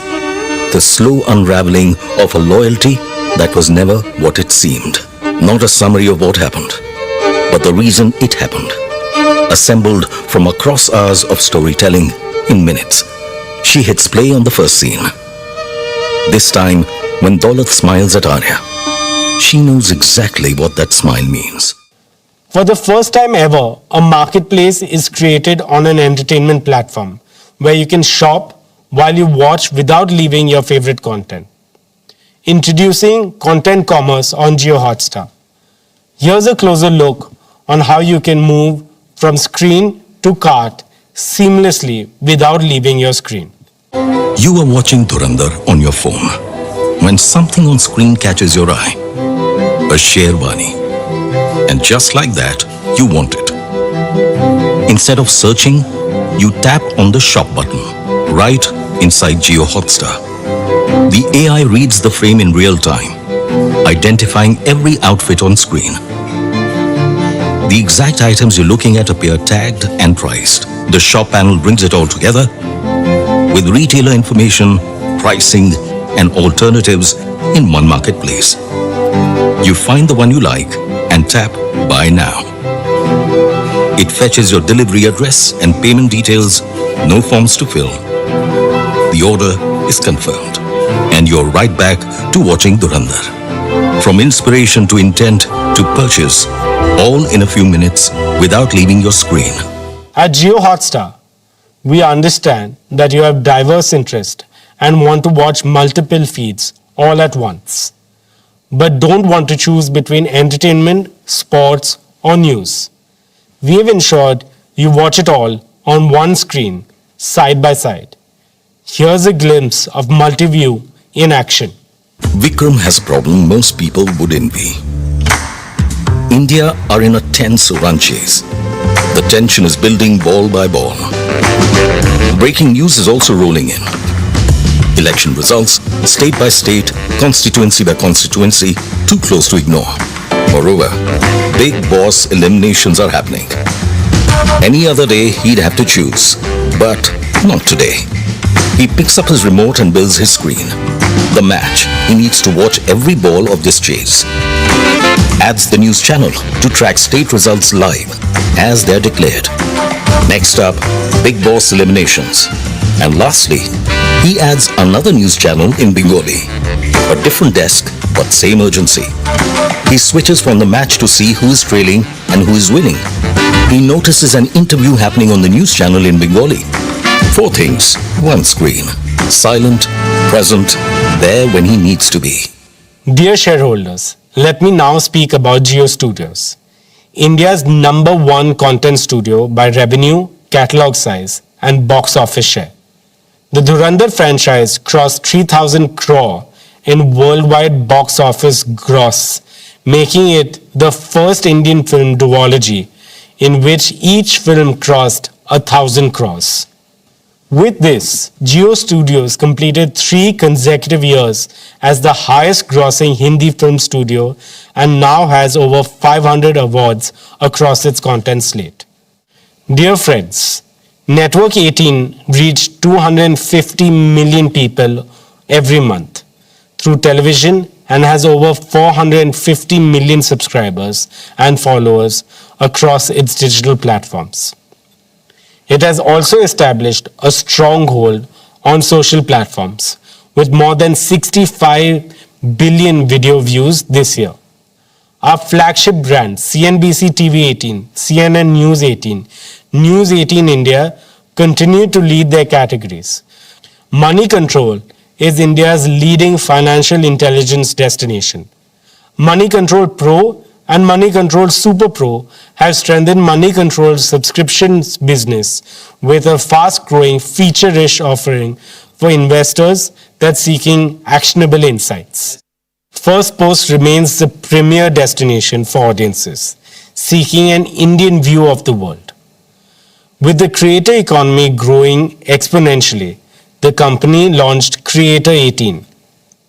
the slow unraveling of a loyalty that was never what it seemed. Not a summary of what happened, but the reason it happened. Assembled from across hours of storytelling in minutes. She hits play on the first scene. This time, when Daulat smiles at Arya, she knows exactly what that smile means. For the first time ever, a marketplace is created on an entertainment platform where you can shop while you watch without leaving your favorite content. Introducing Content Commerce on Jio Hotstar. Here's a closer look on how you can move from screen to cart seamlessly without leaving your screen. You are watching Dhurandhar on your phone when something on screen catches your eye. A Sherwani. And just like that, you want it. Instead of searching, you tap on the shop button right inside Jio Hotstar. The AI reads the frame in real time, identifying every outfit on screen. The exact items you're looking at appear tagged and priced. The shop panel brings it all together with retailer information, pricing, and alternatives in one marketplace. You find the one you like and tap Buy Now. It fetches your delivery address and payment details, no forms to fill. The order is confirmed, and you're right back to watching Dhurandhar. From inspiration to intent to purchase, all in a few minutes without leaving your screen. At Jio Hotstar, we understand that you have diverse interests and want to watch multiple feeds all at once, but don't want to choose between entertainment, sports, or news. We have ensured you watch it all on one screen, side by side. Here's a glimpse of multi-view in action. Vikram has a problem most people would envy. India are in a tense run chase. The tension is building ball by ball. Breaking news is also rolling in. Election results, state by state, constituency by constituency, too close to ignore. Moreover, big boss eliminations are happening. Any other day, he'd have to choose, but not today. He picks up his remote and builds his screen. The match, he needs to watch every ball of this chase. Adds the news channel to track state results live as they're declared. Next up, big boss eliminations. And lastly, he adds another news channel in Bengali. A different desk, but same urgency. He switches from the match to see who is trailing and who is winning. He notices an interview happening on the news channel in Bengali. 4 things, 1 screen. Silent, present, there when he needs to be. Dear shareholders, let me now speak about Jio Studios, India's #1 content studio by revenue, catalog size, and box office share. The Dhurandhar franchise crossed 3,000 crore in worldwide box office gross, making it the first Indian film duology in which each film crossed 1,000 crores. With this, Jio Studios completed 3 consecutive years as the highest grossing Hindi film studio and now has over 500 awards across its content slate. Dear friends, Network 18 reached 250 million people every month through television and has over 450 million subscribers and followers across its digital platforms. It has also established a stronghold on social platforms with more than 65 billion video views this year. Our flagship brands CNBC TV 18, CNN News 18, News 18 India continue to lead their categories. Money Control is India's leading financial intelligence destination. Money Control Pro and Money Control Super Pro have strengthened Money Control's subscriptions business with a fast-growing feature-rich offering for investors that's seeking actionable insights. First Post remains the premier destination for audiences seeking an Indian view of the world. With the creator economy growing exponentially, the company launched Creator 18.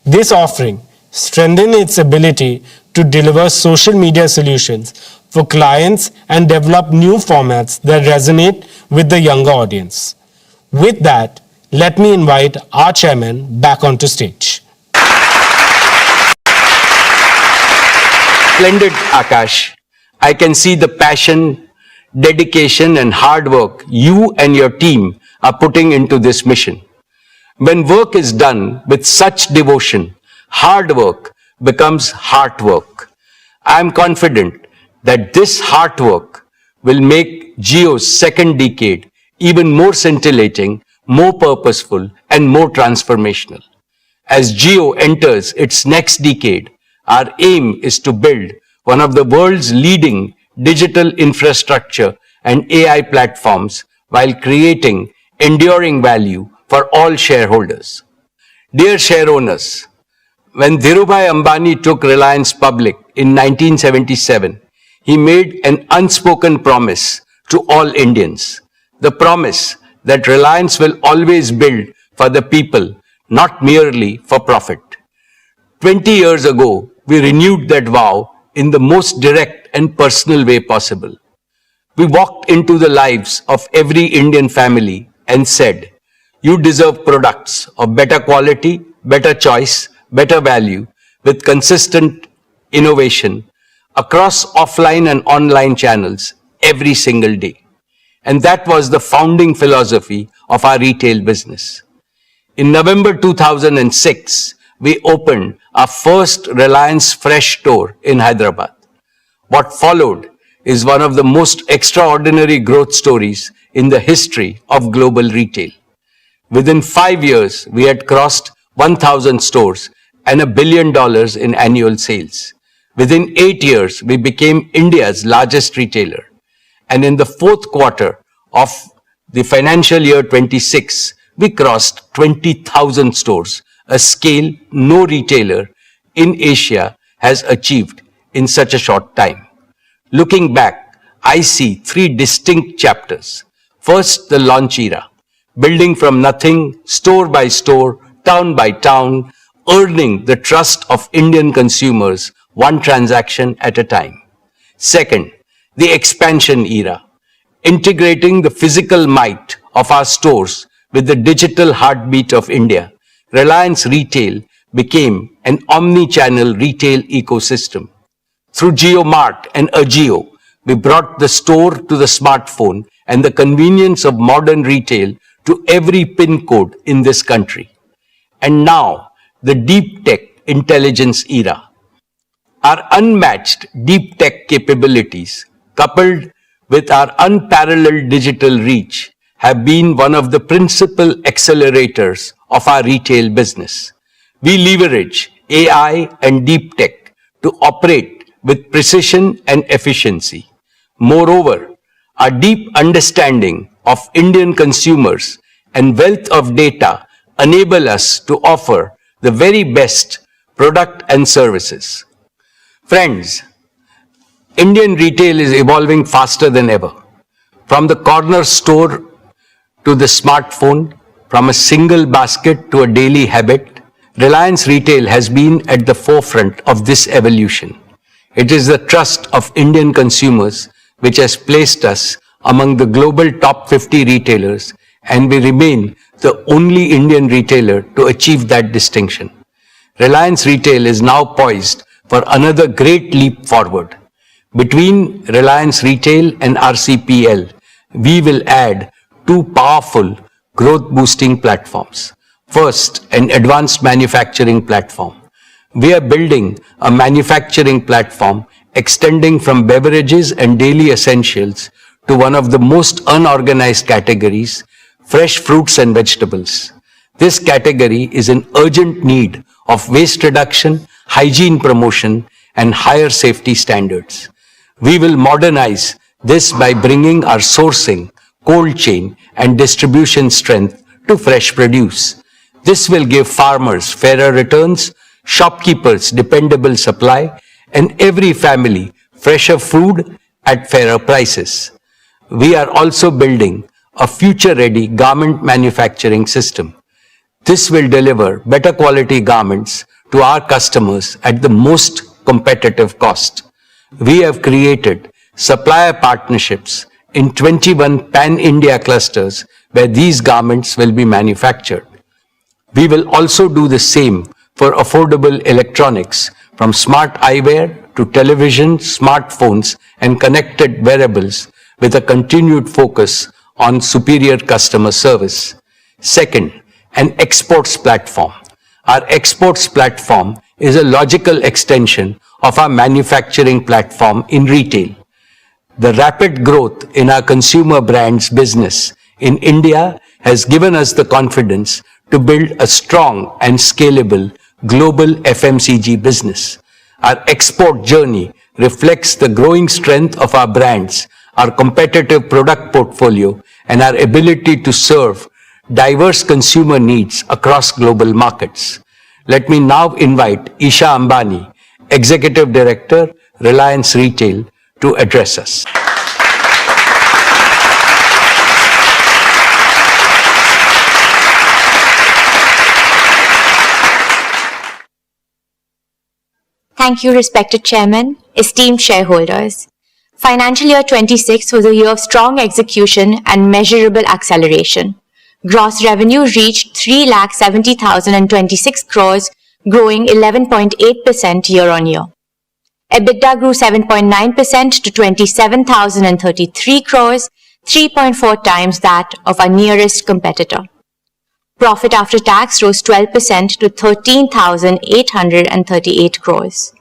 This offering strengthened its ability to deliver social media solutions for clients and develop new formats that resonate with the younger audience. With that, let me invite our chairman back onto stage. Splendid, Akash. I can see the passion, dedication, and hard work you and your team are putting into this mission. When work is done with such devotion, hard work becomes heart work. I am confident that this heart work will make Jio's second decade even more scintillating, more purposeful, and more transformational. As Jio enters its next decade, our aim is to build one of the world's leading digital infrastructure and AI platforms while creating enduring value for all shareholders. Dear shareowners, when Dhirubhai Ambani took Reliance public in 1977, he made an unspoken promise to all Indians. The promise that Reliance will always build for the people, not merely for profit. 20 years ago, we renewed that vow in the most direct and personal way possible. We walked into the lives of every Indian family and said, you deserve products of better quality, better choice, better value, with consistent innovation across offline and online channels every single day. And that was the founding philosophy of our retail business. In November 2006, we opened our first Reliance Fresh store in Hyderabad. What followed is one of the most extraordinary growth stories in the history of global retail. Within 5 years, we had crossed 1,000 stores and $1 billion in annual sales. Within 8 years, we became India's largest retailer. And in the fourth quarter of the financial year 26, we crossed 20,000 stores, a scale no retailer in Asia has achieved in such a short time. Looking back, I see 3 distinct chapters. First, the launch era, building from nothing, store by store, town by town, earning the trust of Indian consumers, one transaction at a time. Second, the expansion era, integrating the physical might of our stores with the digital heartbeat of India. Reliance Retail became an omni-channel retail ecosystem. Through JioMart and Ajio, we brought the store to the smartphone and the convenience of modern retail to every pin code in this country. And now, the deep tech intelligence era. Our unmatched deep tech capabilities, coupled with our unparalleled digital reach, have been one of the principal accelerators of our retail business. We leverage AI and deep tech to operate with precision and efficiency. Moreover, our deep understanding of Indian consumers and wealth of data enable us to offer the very best product and services. Friends, Indian retail is evolving faster than ever. From the corner store to the smartphone, from a single basket to a daily habit, Reliance Retail has been at the forefront of this evolution. It is the trust of Indian consumers which has placed us among the global top 50 retailers, and we remain the only Indian retailer to achieve that distinction. Reliance Retail is now poised for another great leap forward. Between Reliance Retail and RCPL, we will add two powerful growth-boosting platforms. First, an advanced manufacturing platform. We are building a manufacturing platform extending from beverages and daily essentials to one of the most unorganized categories, fresh fruits and vegetables. This category is in urgent need of waste reduction, hygiene promotion, and higher safety standards. We will modernize this by bringing our sourcing, cold chain, and distribution strength to fresh produce. This will give farmers fairer returns, shopkeepers dependable supply, and every family fresher food at fairer prices. We are also building a future-ready garment manufacturing system. This will deliver better quality garments to our customers at the most competitive cost. We have created supplier partnerships in 21 pan-India clusters where these garments will be manufactured. We will also do the same for affordable electronics, from smart eyewear to television, smartphones, and connected wearables, with a continued focus on superior customer service. Second, an exports platform. Our exports platform is a logical extension of our manufacturing platform in retail. The rapid growth in our consumer brands business in India has given us the confidence to build a strong and scalable global FMCG business. Our export journey reflects the growing strength of our brands, our competitive product portfolio, and our ability to serve diverse consumer needs across global markets. Let me now invite Isha Ambani, Executive Director, Reliance Retail, to address us. Thank you, respected Chairman, esteemed shareholders. Financial year 26 was a year of strong execution and measurable acceleration. Gross revenue reached 3,70,026 crores, growing 11.8% year-on-year. EBITDA grew 7.9% to 27,033 crores, 3.4 times that of our nearest competitor. Profit after tax rose 12% to 13,838 crores.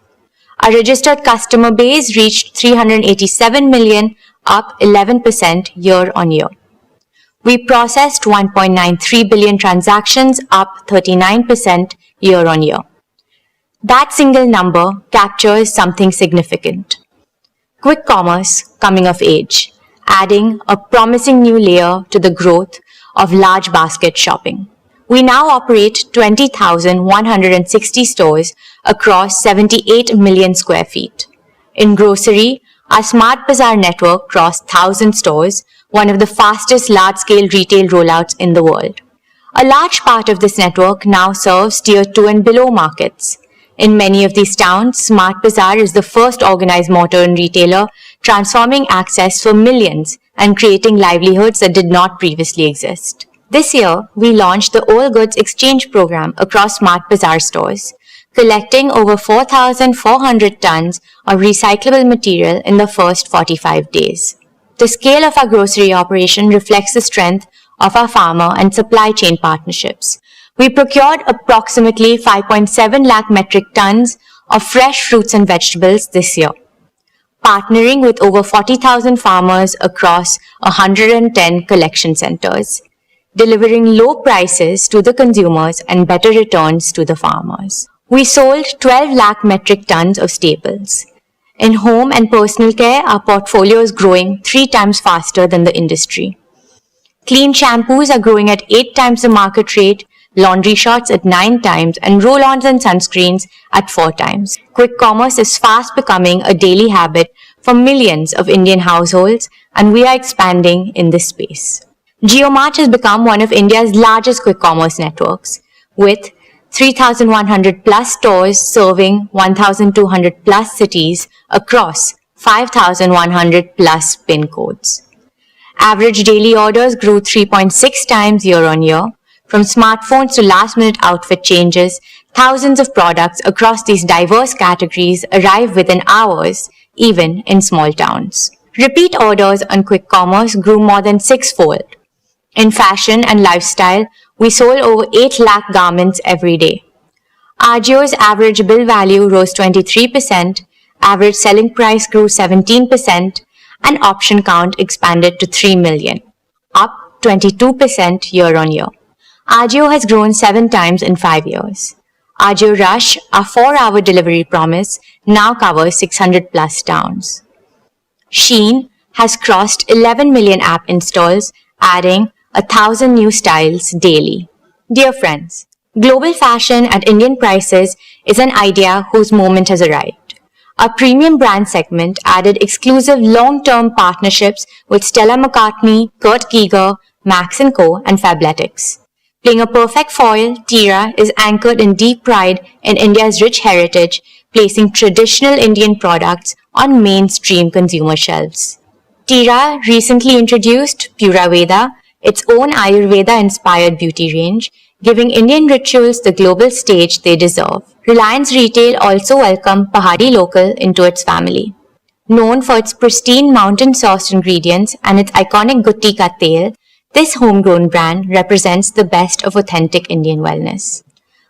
Our registered customer base reached 387 million, up 11% year-on-year. We processed 1.93 billion transactions, up 39% year-on-year. That single number captures something significant. Quick commerce coming of age, adding a promising new layer to the growth of large basket shopping. We now operate 20,160 stores across 78 million square feet. In grocery, our Smart Bazaar network crossed 1,000 stores, one of the fastest large-scale retail rollouts in the world. A large part of this network now serves Tier 2 and below markets. In many of these towns, Smart Bazaar is the first organized modern retailer, transforming access for millions and creating livelihoods that did not previously exist. This year, we launched the All Goods Exchange program across Smart Bazaar stores, collecting over 4,400 tons of recyclable material in the first 45 days. The scale of our grocery operation reflects the strength of our farmer and supply chain partnerships. We procured approximately 5.7 lakh metric tons of fresh fruits and vegetables this year, partnering with over 40,000 farmers across 110 collection centers, delivering low prices to the consumers and better returns to the farmers. We sold 12 lakh metric tons of staples. In home and personal care, our portfolio is growing 3 times faster than the industry. Clean shampoos are growing at 8 times the market rate, laundry shots at 9 times, and roll-ons and sunscreens at 4 times. Quick commerce is fast becoming a daily habit for millions of Indian households, and we are expanding in this space. JioMart has become one of India's largest quick commerce networks, with 3,100 plus stores serving 1,200 plus cities across 5,100 plus PIN codes. Average daily orders grew 3.6 times year on year. From smartphones to last-minute outfit changes, thousands of products across these diverse categories arrive within hours, even in small towns. Repeat orders on quick commerce grew more than 6-fold. In fashion and lifestyle, we sold over 8 lakh garments every day. Ajio's average bill value rose 23%, average selling price grew 17%, and option count expanded to 3 million, up 22% year on year. Ajio has grown 7 times in 5 years. Ajio Rush, our 4-hour delivery promise, now covers 600 plus towns. Shein has crossed 11 million app installs, adding 1,000 new styles daily. Dear friends, global fashion at Indian prices is an idea whose moment has arrived. Our premium brand segment added exclusive long-term partnerships with Stella McCartney, Kurt Geiger, Max & Co. and Fabletics. Playing a perfect foil, Tira is anchored in deep pride in India's rich heritage, placing traditional Indian products on mainstream consumer shelves. Tira recently introduced Pura Veda, its own Ayurveda-inspired beauty range, giving Indian rituals the global stage they deserve. Reliance Retail also welcomed Pahadi Local into its family. Known for its pristine mountain-sourced ingredients and its iconic Gutti Ka Tel, this homegrown brand represents the best of authentic Indian wellness.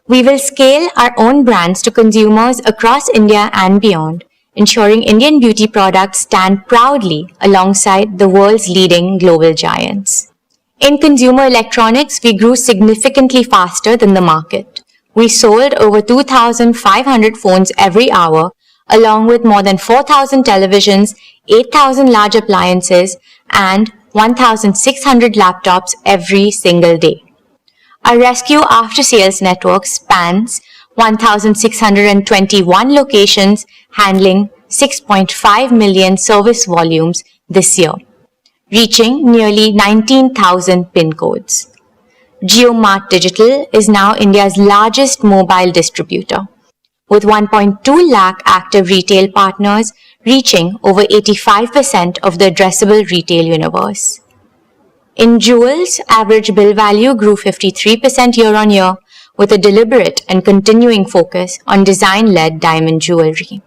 We will scale our own brands to consumers across India and beyond, ensuring Indian beauty products stand proudly alongside the world's leading global giants. In consumer electronics, we grew significantly faster than the market. We sold over 2,500 phones every hour, along with more than 4,000 televisions, 8,000 large appliances, and 1,600 laptops every single day. Our rescue after-sales network spans 1,621 locations, handling 6.5 million service volumes this year, reaching nearly 19,000 PIN codes. JioMart Digital is now India's largest mobile distributor, with 1.2 lakh active retail partners reaching over 85% of the addressable retail universe. In jewels, average bill value grew 53% year on year, with a deliberate and continuing focus on design-led diamond jewelry.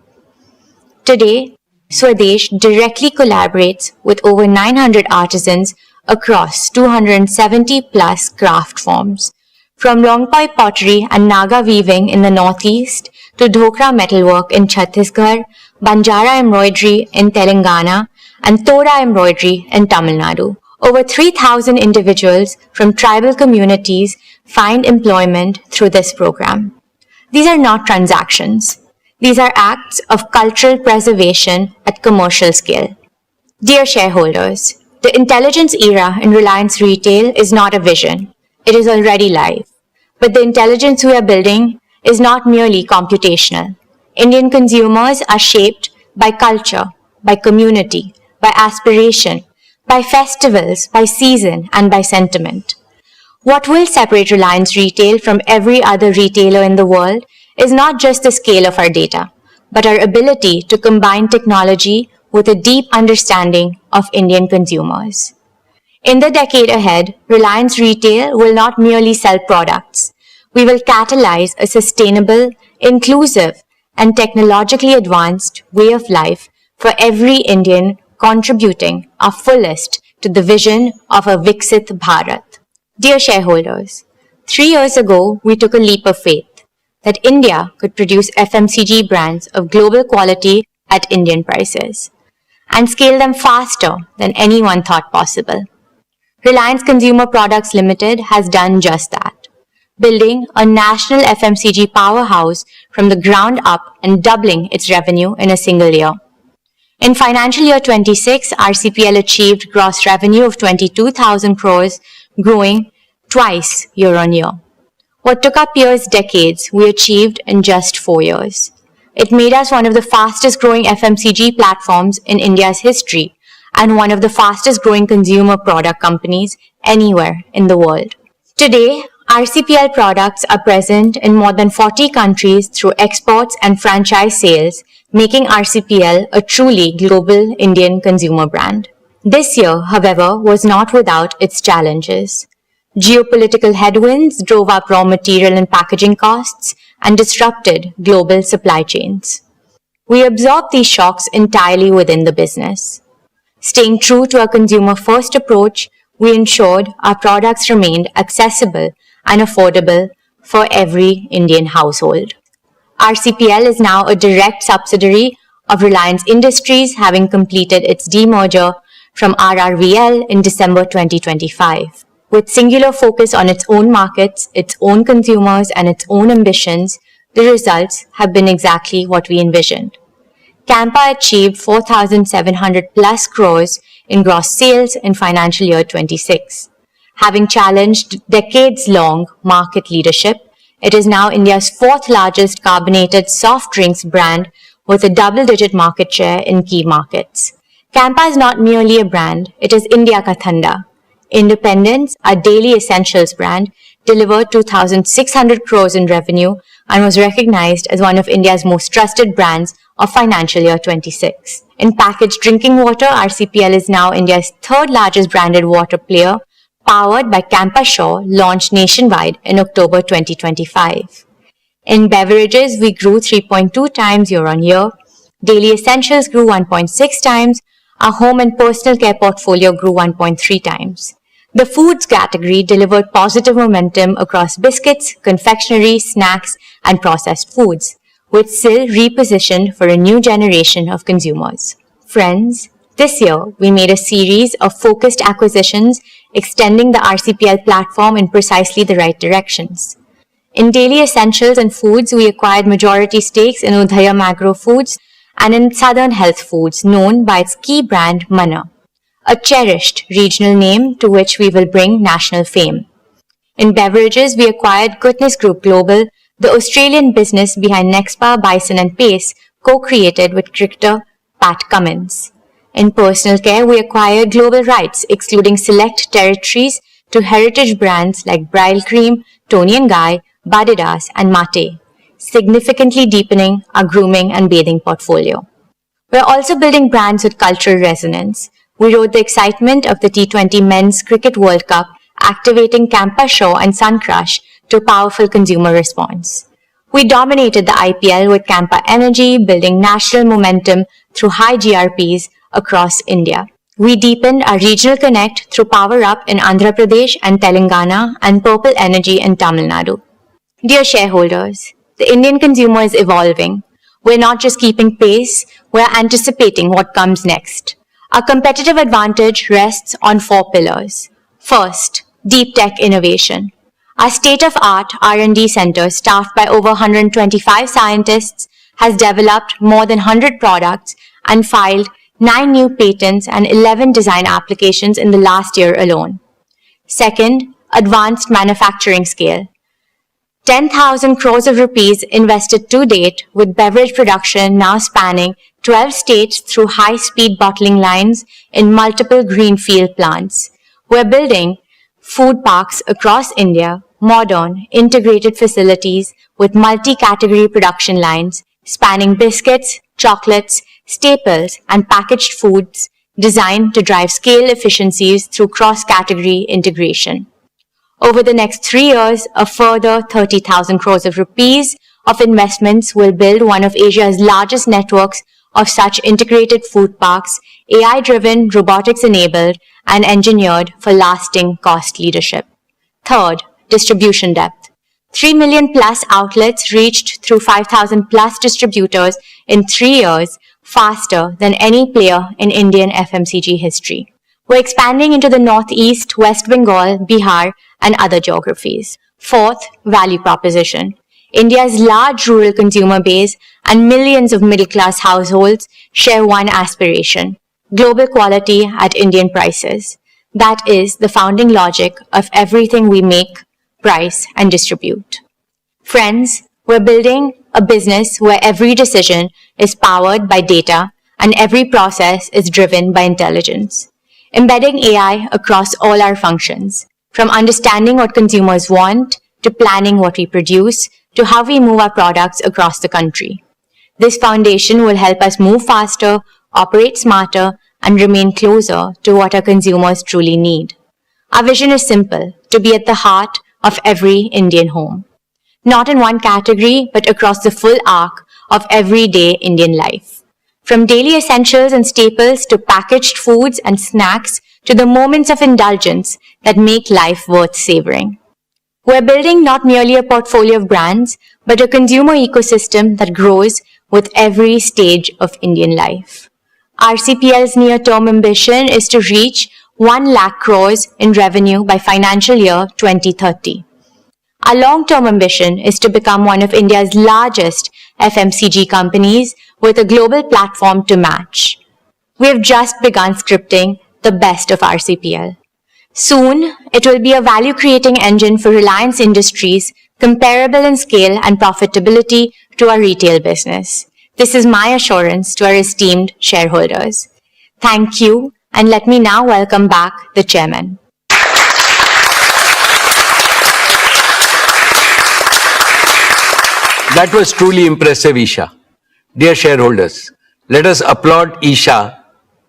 Today, Swadesh directly collaborates with over 900 artisans across 270 plus craft forms, from Longpai pottery and Naga weaving in the northeast to Dhokra metalwork in Chhattisgarh, Banjara embroidery in Telangana, and Toda embroidery in Tamil Nadu. Over 3,000 individuals from tribal communities find employment through this program. These are not transactions. These are acts of cultural preservation at commercial scale. Dear shareholders, the intelligence era in Reliance Retail is not a vision. It is already live. But the intelligence we are building is not merely computational. Indian consumers are shaped by culture, by community, by aspiration, by festivals, by season, and by sentiment. What will separate Reliance Retail from every other retailer in the world is not just the scale of our data, but our ability to combine technology with a deep understanding of Indian consumers. In the decade ahead, Reliance Retail will not merely sell products. We will catalyze a sustainable, inclusive, and technologically advanced way of life for every Indian, contributing our fullest to the vision of a Viksit Bharat. Dear shareholders, 3 years ago, we took a leap of faith. that India could produce FMCG brands of global quality at Indian prices and scale them faster than anyone thought possible. Reliance Consumer Products Limited has done just that, building a national FMCG powerhouse from the ground up and doubling its revenue in a single year. In financial year 26, RCPL achieved gross revenue of 22,000 crores, growing twice year on year. What took our peers decades, we achieved in just 4 years. It made us one of the fastest growing FMCG platforms in India's history and one of the fastest growing consumer product companies anywhere in the world. Today, RCPL products are present in more than 40 countries through exports and franchise sales, making RCPL a truly global Indian consumer brand. This year, however, was not without its challenges. Geopolitical headwinds drove up raw material and packaging costs and disrupted global supply chains. We absorbed these shocks entirely within the business. Staying true to our consumer-first approach, we ensured our products remained accessible and affordable for every Indian household. RCPL is now a direct subsidiary of Reliance Industries, having completed its demerger from RRVL in December 2025. With singular focus on its own markets, its own consumers, and its own ambitions, the results have been exactly what we envisioned. Campa achieved 4,700 plus crores in gross sales in financial year 26. Having challenged decades-long market leadership, it is now India's fourth largest carbonated soft drinks brand with a double-digit market share in key markets. Campa is not merely a brand, it is India Ka Thanda. Independence, our daily essentials brand, delivered 2,600 crores in revenue and was recognized as one of India's most trusted brands of financial year 26. In packaged drinking water, RCPL is now India's third largest branded water player, powered by Campa Shaw, launched nationwide in October 2025. In beverages, we grew 3.2 times year on year. Daily essentials grew 1.6 times. Our home and personal care portfolio grew 1.3 times. The foods category delivered positive momentum across biscuits, confectionery, snacks, and processed foods, with SIL repositioned for a new generation of consumers. Friends, this year we made a series of focused acquisitions extending the RCPL platform in precisely the right directions. In daily essentials and foods, we acquired majority stakes in Udayam Agro Foods and in Southern Health Foods, known by its key brand Manna, a cherished regional name to which we will bring national fame. In beverages, we acquired Goodness Group Global, the Australian business behind Nexpa, Bison and Pace, co-created with cricketer Pat Cummins. In personal care, we acquired global rights, excluding select territories, to heritage brands like Bridal Cream, Toni & Guy, Badidas and Mate, significantly deepening our grooming and bathing portfolio. We're also building brands with cultural resonance. We rode the excitement of the T20 Men's Cricket World Cup, activating Campa Shaw and Sun Crush to a powerful consumer response. We dominated the IPL with Campa Energy, building national momentum through high GRPs across India. We deepened our regional connect through Power Up in Andhra Pradesh and Telangana and Purple Energy in Tamil Nadu. Dear shareholders, the Indian consumer is evolving. We're not just keeping pace, we're anticipating what comes next. Our competitive advantage rests on 4 pillars. First, deep tech innovation. Our state-of-art R&D center, staffed by over 125 scientists, has developed more than 100 products and filed 9 new patents and 11 design applications in the last year alone. Second, advanced manufacturing scale. 10,000 crores of rupees invested to date, with beverage production now spanning 12 states through high-speed bottling lines in multiple greenfield plants. We're building food parks across India, modern, integrated facilities with multi-category production lines spanning biscuits, chocolates, staples, and packaged foods designed to drive scale efficiencies through cross-category integration. Over the next 3 years, a further 30,000 crores of rupees of investments will build one of Asia's largest networks of such integrated food parks, AI-driven, robotics-enabled, and engineered for lasting cost leadership. Third, distribution depth. 3 million plus outlets reached through 5,000 plus distributors in 3 years, faster than any player in Indian FMCG history. We're expanding into the Northeast, West Bengal, Bihar, and other geographies. Fourth, value proposition. India's large rural consumer base and millions of middle-class households share one aspiration: global quality at Indian prices. That is the founding logic of everything we make, price, and distribute. Friends, we're building a business where every decision is powered by data and every process is driven by intelligence. Embedding AI across all our functions, from understanding what consumers want, to planning what we produce, to how we move our products across the country. This foundation will help us move faster, operate smarter, and remain closer to what our consumers truly need. Our vision is simple: to be at the heart of every Indian home. Not in one category, but across the full arc of everyday Indian life. From daily essentials and staples to packaged foods and snacks to the moments of indulgence that make life worth savoring. We're building not merely a portfolio of brands, but a consumer ecosystem that grows with every stage of Indian life. RCPL's near-term ambition is to reach 1 lakh crores in revenue by financial year 2030. Our long-term ambition is to become one of India's largest FMCG companies with a global platform to match. We have just begun scripting the best of RCPL. Soon, it will be a value-creating engine for Reliance Industries, comparable in scale and profitability to our retail business. This is my assurance to our esteemed shareholders. Thank you, and let me now welcome back the Chairman. That was truly impressive, Isha. Dear shareholders, let us applaud Isha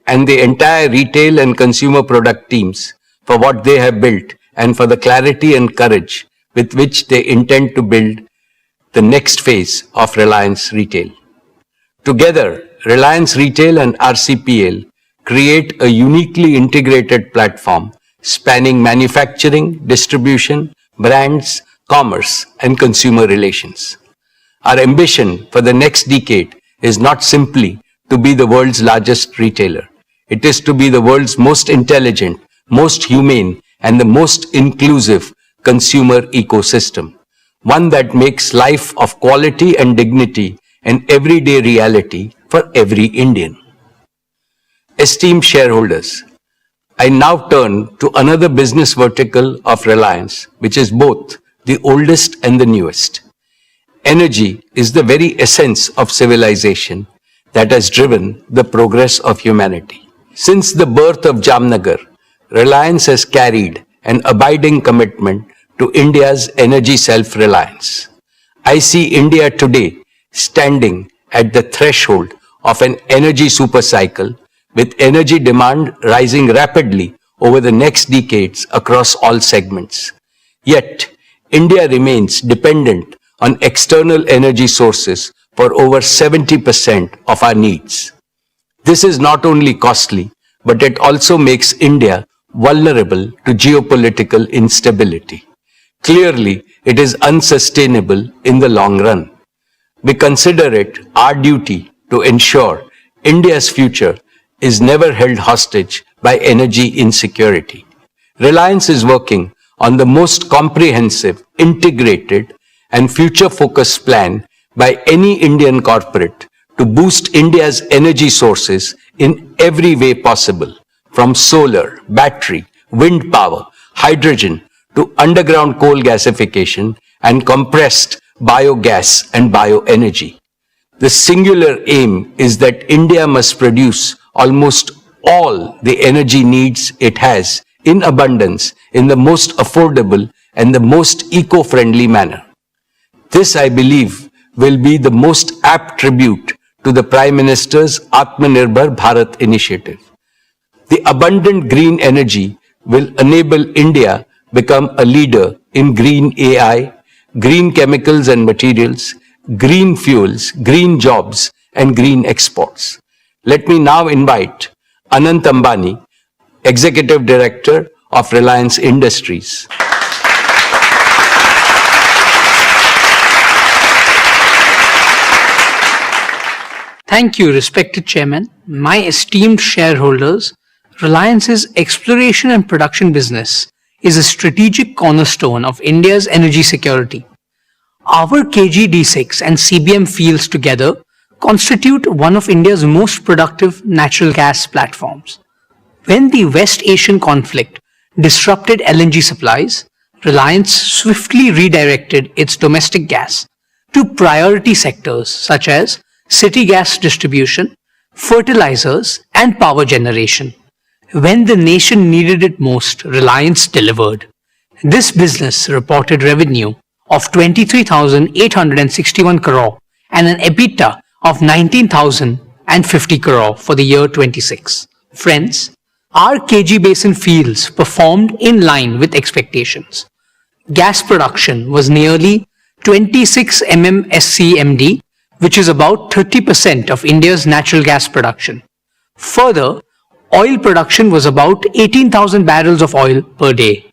and the entire retail and consumer product teams for what they have built and for the clarity and courage with which they intend to build the next phase of Reliance Retail. Together, Reliance Retail and RCPL create a uniquely integrated platform spanning manufacturing, distribution, brands, commerce, and consumer relations. Our ambition for the next decade is not simply to be the world's largest retailer. It is to be the world's most intelligent, most humane, and the most inclusive consumer ecosystem, one that makes life of quality and dignity an everyday reality for every Indian. Esteemed shareholders, I now turn to another business vertical of Reliance, which is both the oldest and the newest. Energy is the very essence of civilization that has driven the progress of humanity. Since the birth of Jamnagar, Reliance has carried an abiding commitment to India's energy self-reliance. I see India today standing at the threshold of an energy supercycle, with energy demand rising rapidly over the next decades across all segments. Yet, India remains dependent on external energy sources for over 70% of our needs. This is not only costly, but it also makes India vulnerable to geopolitical instability. Clearly, it is unsustainable in the long run. We consider it our duty to ensure India's future is never held hostage by energy insecurity. Reliance is working on the most comprehensive, integrated, and future-focused plan by any Indian corporate to boost India's energy sources in every way possible, from solar, battery, wind power, hydrogen, to underground coal gasification and compressed biogas and bioenergy. The singular aim is that India must produce almost all the energy needs it has in abundance in the most affordable and the most eco-friendly manner. This, I believe, will be the most apt tribute to the Prime Minister's Atmanirbhar Bharat initiative. The abundant green energy will enable India become a leader in green AI, green chemicals and materials, green fuels, green jobs, and green exports. Let me now invite Anant Ambani, Executive Director of Reliance Industries. Thank you, respected Chairman. My esteemed shareholders, Reliance's exploration and production business is a strategic cornerstone of India's energy security. Our KG-D6 and CBM fields together constitute one of India's most productive natural gas platforms. When the West Asian conflict disrupted LNG supplies, Reliance swiftly redirected its domestic gas to priority sectors such as city gas distribution, fertilizers, and power generation. When the nation needed it most, Reliance delivered. This business reported revenue of 23,861 crore and an EBITDA of 19,050 crore for the year 26. Friends, our KG Basin fields performed in line with expectations. Gas production was nearly 26 MMSCMD, which is about 30% of India's natural gas production. Further, oil production was about 18,000 barrels of oil per day.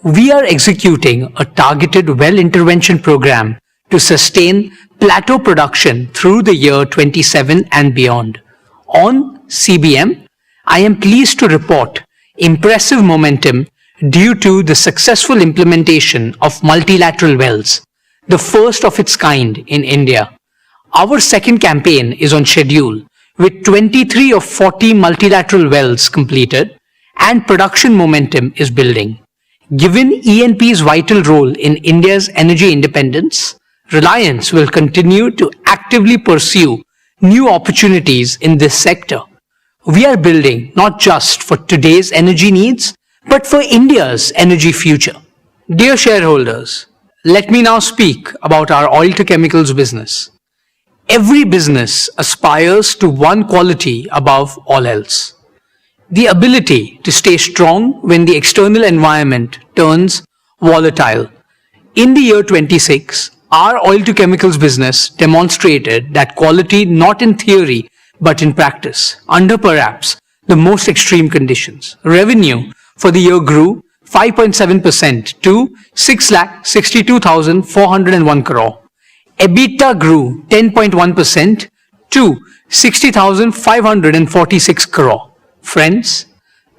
We are executing a targeted well intervention program to sustain plateau production through the year 27 and beyond. On CBM, I am pleased to report impressive momentum due to the successful implementation of multilateral wells, the first of its kind in India. Our second campaign is on schedule with 23 of 40 multilateral wells completed and production momentum is building. Given E&P's vital role in India's energy independence, Reliance will continue to actively pursue new opportunities in this sector. We are building not just for today's energy needs, but for India's energy future. Dear shareholders, let me now speak about our oil to chemicals business. Every business aspires to one quality above all else: the ability to stay strong when the external environment turns volatile. In the year 26, our oil to chemicals business demonstrated that quality not in theory but in practice, under perhaps the most extreme conditions. Revenue for the year grew 5.7% to 6,62,401 crore. EBITDA grew 10.1% to 60,546 crore. Friends,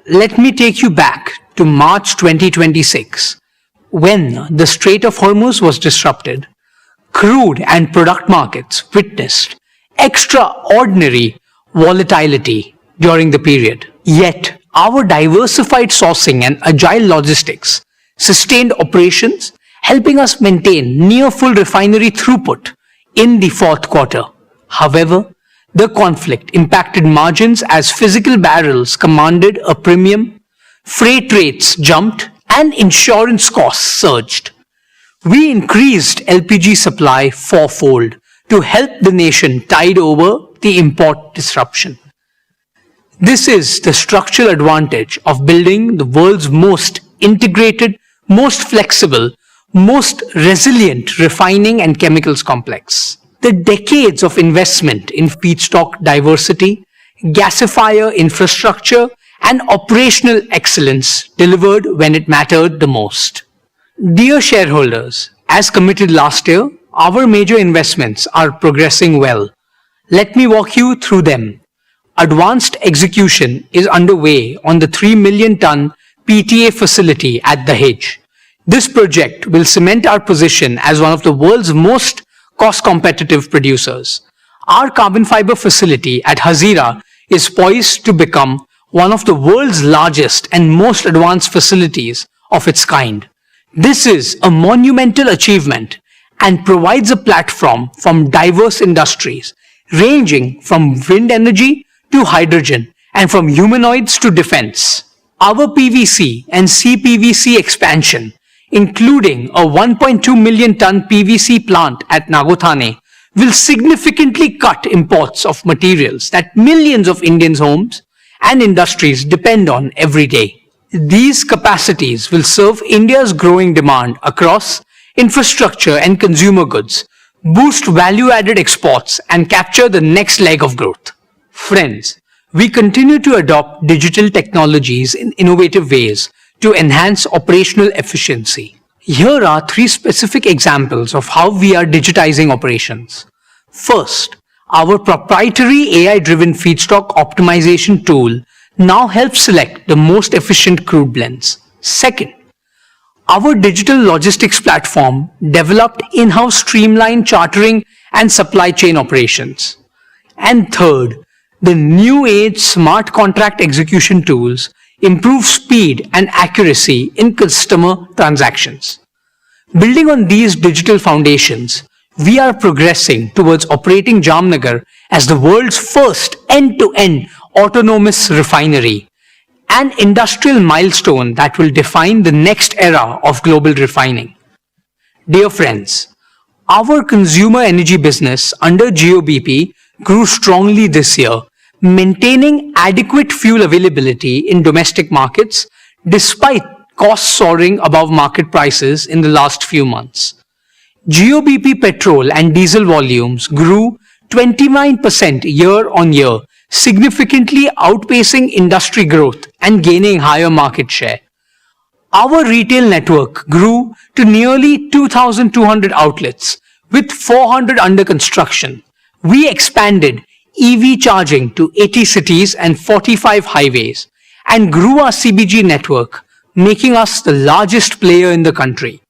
let me take you back to March 2026, when the Strait of Hormuz was disrupted. Crude and product markets witnessed extraordinary volatility during the period. Yet, our diversified sourcing and agile logistics sustained operations, helping us maintain near full refinery throughput in the fourth quarter. However, the conflict impacted margins as physical barrels commanded a premium, freight rates jumped, and insurance costs surged. We increased LPG supply fourfold to help the nation tide over the import disruption. This is the structural advantage of building the world's most integrated, most flexible, most resilient refining and chemicals complex. The decades of investment in feedstock diversity, gasifier infrastructure, and operational excellence delivered when it mattered the most. Dear shareholders, as committed last year, our major investments are progressing well. Let me walk you through them. Advanced execution is underway on the 3 million ton PTA facility at Dahej. This project will cement our position as one of the world's most cost-competitive producers. Our carbon fiber facility at Hazira is poised to become one of the world's largest and most advanced facilities of its kind. This is a monumental achievement and provides a platform from diverse industries, ranging from wind energy to hydrogen and from humanoids to defense. Our PVC and CPVC expansion, including a 1.2 million ton PVC plant at Nagothane, will significantly cut imports of materials that millions of Indians' homes and industries depend on every day. These capacities will serve India's growing demand across infrastructure and consumer goods, boost value-added exports, and capture the next leg of growth. Friends, we continue to adopt digital technologies in innovative ways to enhance operational efficiency. Here are 3 specific examples of how we are digitizing operations. First, Our proprietary AI-driven feedstock optimization tool now helps select the most efficient crude blends. Second, our digital logistics platform developed in-house streamlined chartering and supply chain operations. And third, the new age smart contract execution tools improve speed and accuracy in customer transactions. Building on these digital foundations, we are progressing towards operating Jamnagar as the world's first end-to-end autonomous refinery, an industrial milestone that will define the next era of global refining. Dear friends, our consumer energy business under Jio BP grew strongly this year, maintaining adequate fuel availability in domestic markets despite costs soaring above market prices in the last few months. Jio BP petrol and diesel volumes grew 29% year-on-year, significantly outpacing industry growth and gaining higher market share. Our retail network grew to nearly 2,200 outlets, with 400 under construction. We expanded EV charging to 80 cities and 45 highways and grew our CBG network, making us the largest player in the country.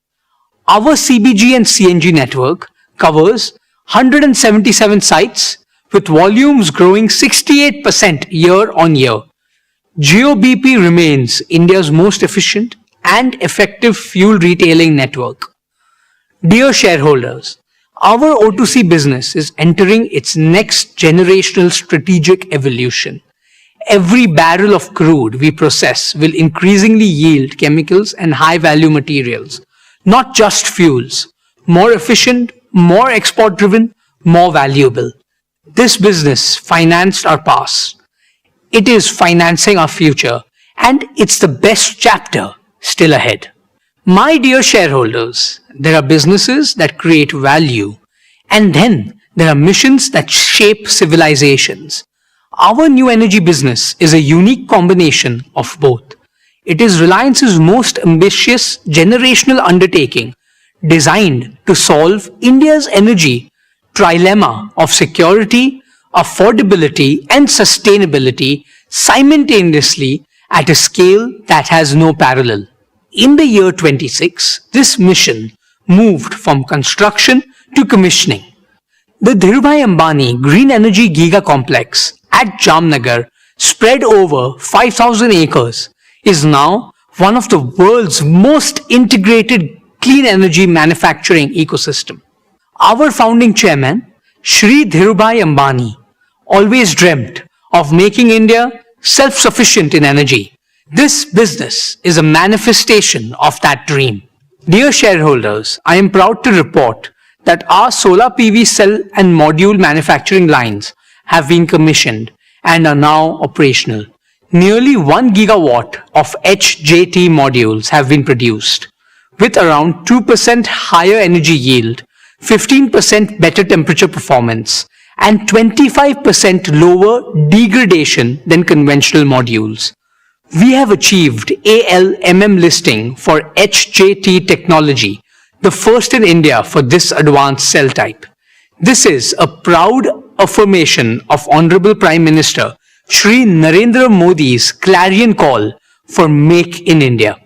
Our CBG and CNG network covers 177 sites, with volumes growing 68% year-on-year. Jio BP remains India's most efficient and effective fuel retailing network. Dear shareholders, our O2C business is entering its next generational strategic evolution. Every barrel of crude we process will increasingly yield chemicals and high-value materials, not just fuels. More efficient, more export-driven, more valuable. This business financed our past. It is financing our future, and it's the best chapter still ahead. My dear shareholders, there are businesses that create value, and then there are missions that shape civilizations. Our new energy business is a unique combination of both. It is Reliance's most ambitious generational undertaking, designed to solve India's energy trilemma of security, affordability, and sustainability simultaneously at a scale that has no parallel. In the year 26, this mission moved from construction to commissioning. The Dhirubhai Ambani Green Energy Giga Complex at Jamnagar, spread over 5,000 acres, is now one of the world's most integrated clean energy manufacturing ecosystem. Our founding chairman, Shri Dhirubhai Ambani, always dreamt of making India self-sufficient in energy. This business is a manifestation of that dream. Dear shareholders, I am proud to report that our solar PV cell and module manufacturing lines have been commissioned and are now operational. Nearly 1 gigawatt of HJT modules have been produced, with around 2% higher energy yield, 15% better temperature performance, and 25% lower degradation than conventional modules. We have achieved ALMM listing for HJT technology, the first in India for this advanced cell type. This is a proud affirmation of Honorable Prime Minister Shri Narendra Modi's clarion call for Make in India.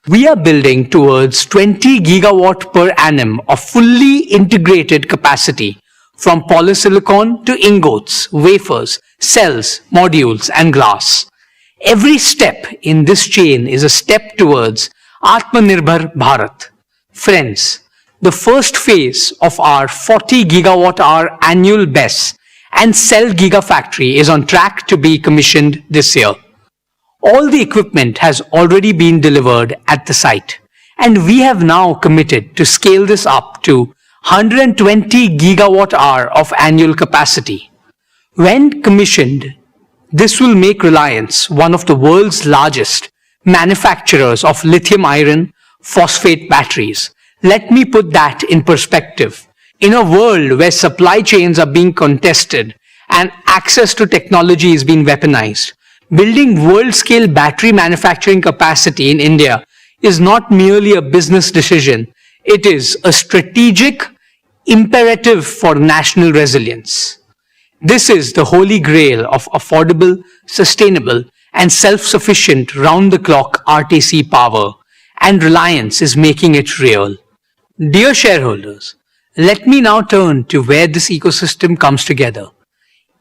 We are building towards 20 gigawatt per annum of fully integrated capacity from polysilicon to ingots, wafers, cells, modules, and glass. Every step in this chain is a step towards Atmanirbhar Bharat. Friends, the first phase of our 40 gigawatt hour annual BESS and cell gigafactory is on track to be commissioned this year. All the equipment has already been delivered at the site, and we have now committed to scale this up to 120 gigawatt hour of annual capacity. When commissioned, this will make Reliance one of the world's largest manufacturers of lithium iron phosphate batteries. Let me put that in perspective. In a world where supply chains are being contested and access to technology is being weaponized, building world-scale battery manufacturing capacity in India is not merely a business decision, it is a strategic imperative for national resilience. This is the holy grail of affordable, sustainable, and self-sufficient round-the-clock RTC power, and Reliance is making it real. Dear shareholders, let me now turn to where this ecosystem comes together.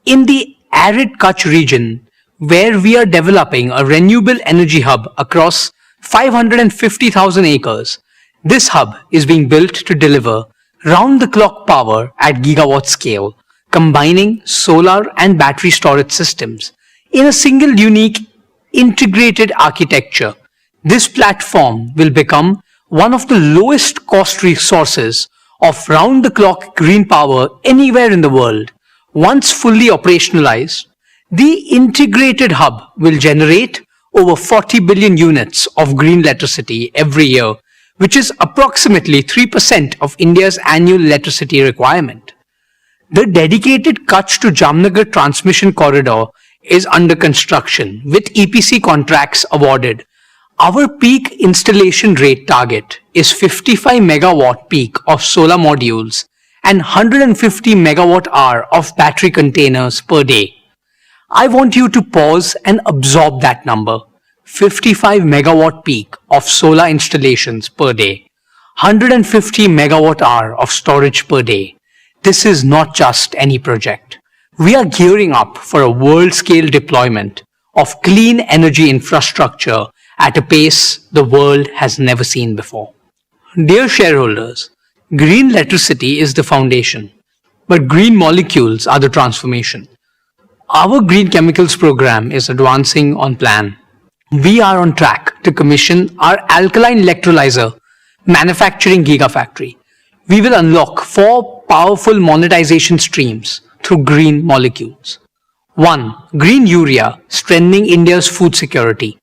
In the arid Kutch region, where we are developing a renewable energy hub across 550,000 acres, this hub is being built to deliver round-the-clock power at gigawatt scale, combining solar and battery storage systems in a single unique integrated architecture. This platform will become one of the lowest cost resources of round-the-clock green power anywhere in the world. Once fully operationalized, the integrated hub will generate over 40 billion units of green electricity every year, which is approximately 3% of India's annual electricity requirement. The dedicated Kutch to Jamnagar transmission corridor is under construction with EPC contracts awarded. Our peak installation rate target is 55 megawatt peak of solar modules and 150 megawatt hour of battery containers per day. I want you to pause and absorb that number. 55 megawatt peak of solar installations per day, 150 megawatt hour of storage per day. This is not just any project. We are gearing up for a world-scale deployment of clean energy infrastructure at a pace the world has never seen before. Dear shareholders, green electricity is the foundation, but green molecules are the transformation. Our green chemicals program is advancing on plan. We are on track to commission our alkaline electrolyzer manufacturing gigafactory. We will unlock 4 powerful monetization streams through green molecules. 1. Green urea, strengthening India's food security.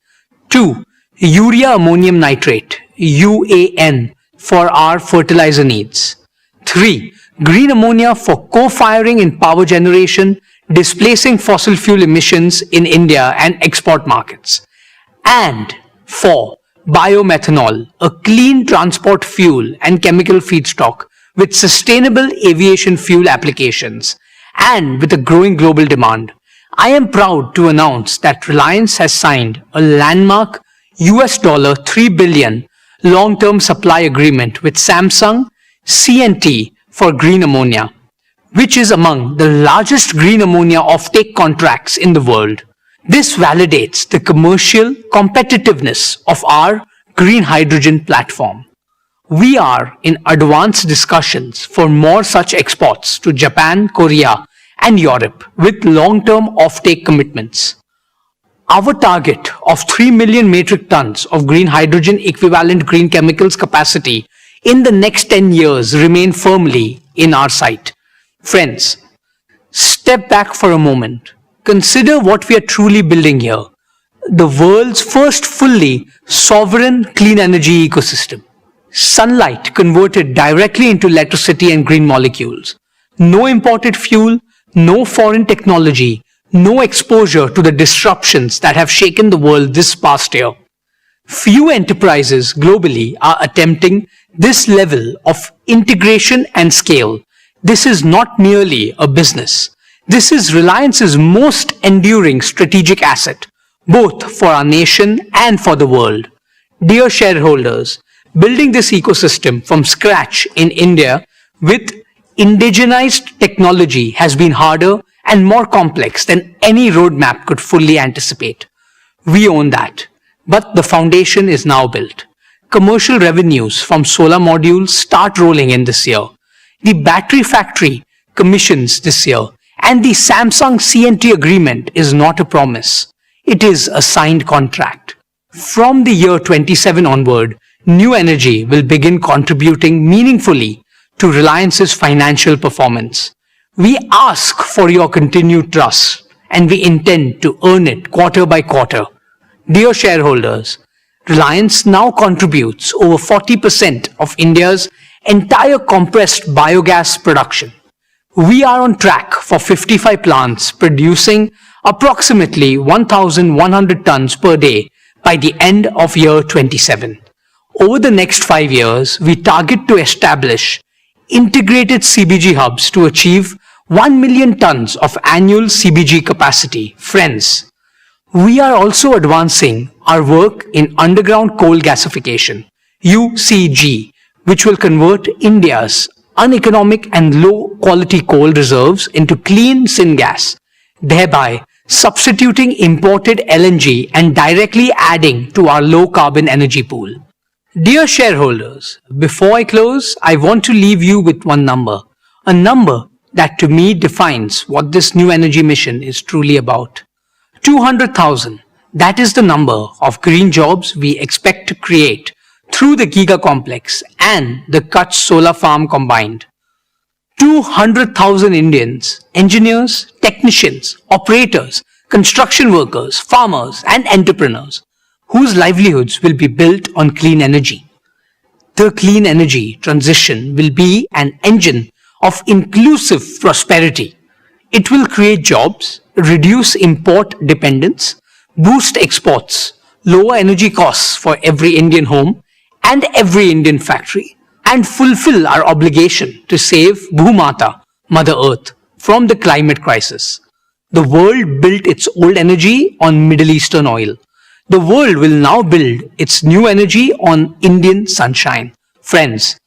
2. Urea ammonium nitrate, UAN, for our fertilizer needs. 3. Green ammonia for co-firing in power generation, displacing fossil fuel emissions in India and export markets. And 4. Biomethanol, a clean transport fuel and chemical feedstock with sustainable aviation fuel applications and with a growing global demand. I am proud to announce that Reliance has signed a landmark $3 billion long-term supply agreement with Samsung C&T for green ammonia, which is among the largest green ammonia offtake contracts in the world. This validates the commercial competitiveness of our green hydrogen platform. We are in advanced discussions for more such exports to Japan, Korea, and Europe with long-term offtake commitments. Our target of 3 million metric tons of green hydrogen equivalent green chemicals capacity in the next 10 years remain firmly in our sight. Friends, step back for a moment. Consider what we are truly building here. The world's first fully sovereign clean energy ecosystem. Sunlight converted directly into electricity and green molecules. No imported fuel, no foreign technology, no exposure to the disruptions that have shaken the world this past year. Few enterprises globally are attempting this level of integration and scale. This is not merely a business. This is Reliance's most enduring strategic asset, both for our nation and for the world. Dear shareholders, building this ecosystem from scratch in India with indigenized technology has been harder and more complex than any roadmap could fully anticipate. We own that, but the foundation is now built. Commercial revenues from solar modules start rolling in this year. The battery factory commissions this year, and the Samsung C&T agreement is not a promise. It is a signed contract. From the year 27 onward, new energy will begin contributing meaningfully to Reliance's financial performance. We ask for your continued trust, and we intend to earn it quarter by quarter. Dear shareholders, Reliance now contributes over 40% of India's entire compressed biogas production. We are on track for 55 plants producing approximately 1,100 tons per day by the end of year 27. Over the next 5 years, we target to establish integrated CBG hubs to achieve 1 million tons of annual CBG capacity. Friends, we are also advancing our work in underground coal gasification, UCG, which will convert India's uneconomic and low-quality coal reserves into clean syngas, thereby substituting imported LNG and directly adding to our low-carbon energy pool. Dear shareholders, before I close, I want to leave you with one number, a number that to me defines what this new energy mission is truly about. 200,000, that is the number of green jobs we expect to create through the Giga Complex and the Kutch Solar Farm combined. 200,000 Indians, engineers, technicians, operators, construction workers, farmers and entrepreneurs whose livelihoods will be built on clean energy. The clean energy transition will be an engine of inclusive prosperity. It will create jobs, reduce import dependence, boost exports, lower energy costs for every Indian home and every Indian factory, and fulfill our obligation to save Bhumata, Mother Earth, from the climate crisis. The world built its old energy on Middle Eastern oil. The world will now build its new energy on Indian sunshine. Friends,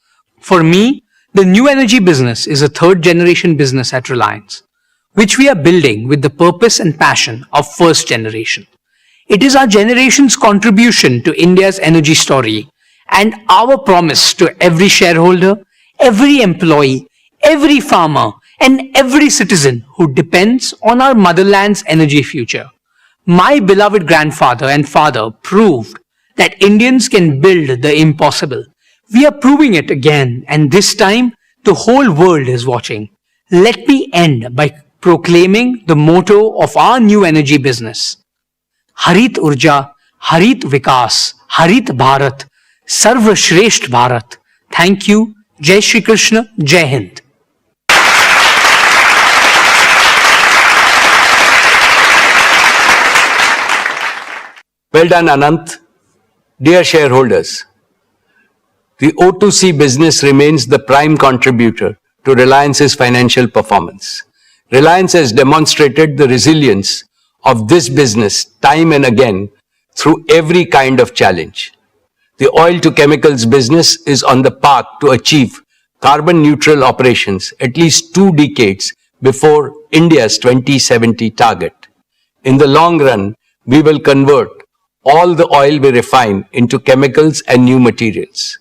for me, the new energy business is a third generation business at Reliance, which we are building with the purpose and passion of first generation. It is our generation's contribution to India's energy story and our promise to every shareholder, every employee, every farmer, and every citizen who depends on our motherland's energy future. My beloved grandfather and father proved that Indians can build the impossible. We are proving it again, and this time the whole world is watching. Let me end by proclaiming the motto of our new energy business. Harit Urja, Harit Vikas, Harit Bharat, Sarva Shresht Bharat. Thank you. Jai Shri Krishna, Jai Hind. Well done, Anant. Dear shareholders, the O2C business remains the prime contributor to Reliance's financial performance. Reliance has demonstrated the resilience of this business time and again through every kind of challenge. The oil to chemicals business is on the path to achieve carbon neutral operations at least 2 decades before India's 2070 target. In the long run, we will convert all the oil we refine into chemicals and new materials.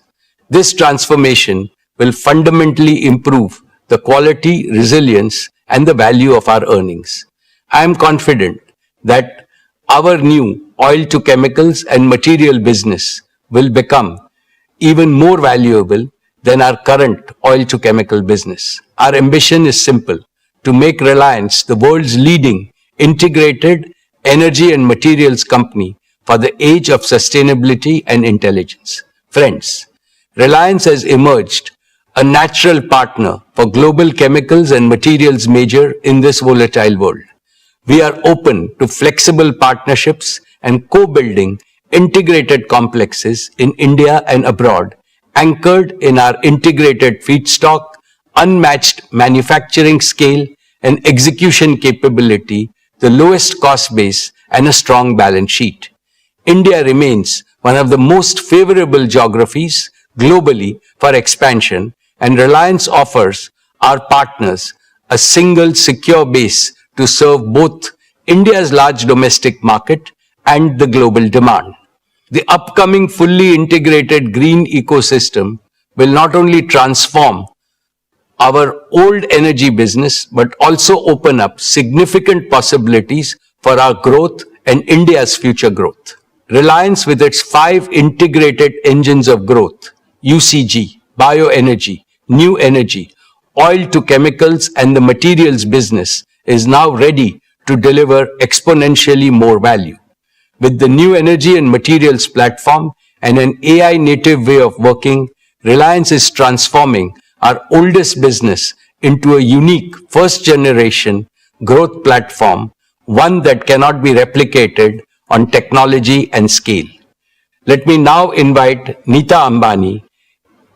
This transformation will fundamentally improve the quality, resilience, and the value of our earnings. I am confident that our new oil to chemicals and material business will become even more valuable than our current oil to chemical business. Our ambition is simple: to make Reliance the world's leading integrated energy and materials company for the age of sustainability and intelligence. Friends, Reliance has emerged a natural partner for global chemicals and materials major in this volatile world. We are open to flexible partnerships and co-building integrated complexes in India and abroad, anchored in our integrated feedstock, unmatched manufacturing scale and execution capability, the lowest cost base, and a strong balance sheet. India remains one of the most favorable geographies globally for expansion, and Reliance offers our partners a single secure base to serve both India's large domestic market and the global demand. The upcoming fully integrated green ecosystem will not only transform our old energy business, but also open up significant possibilities for our growth and India's future growth. Reliance, with its 5 integrated engines of growth, UCG, bioenergy, new energy, oil to chemicals, and the materials business, is now ready to deliver exponentially more value. With the new energy and materials platform and an AI native way of working, Reliance is transforming our oldest business into a unique first generation growth platform, one that cannot be replicated on technology and scale. Let me now invite Neeta Ambani,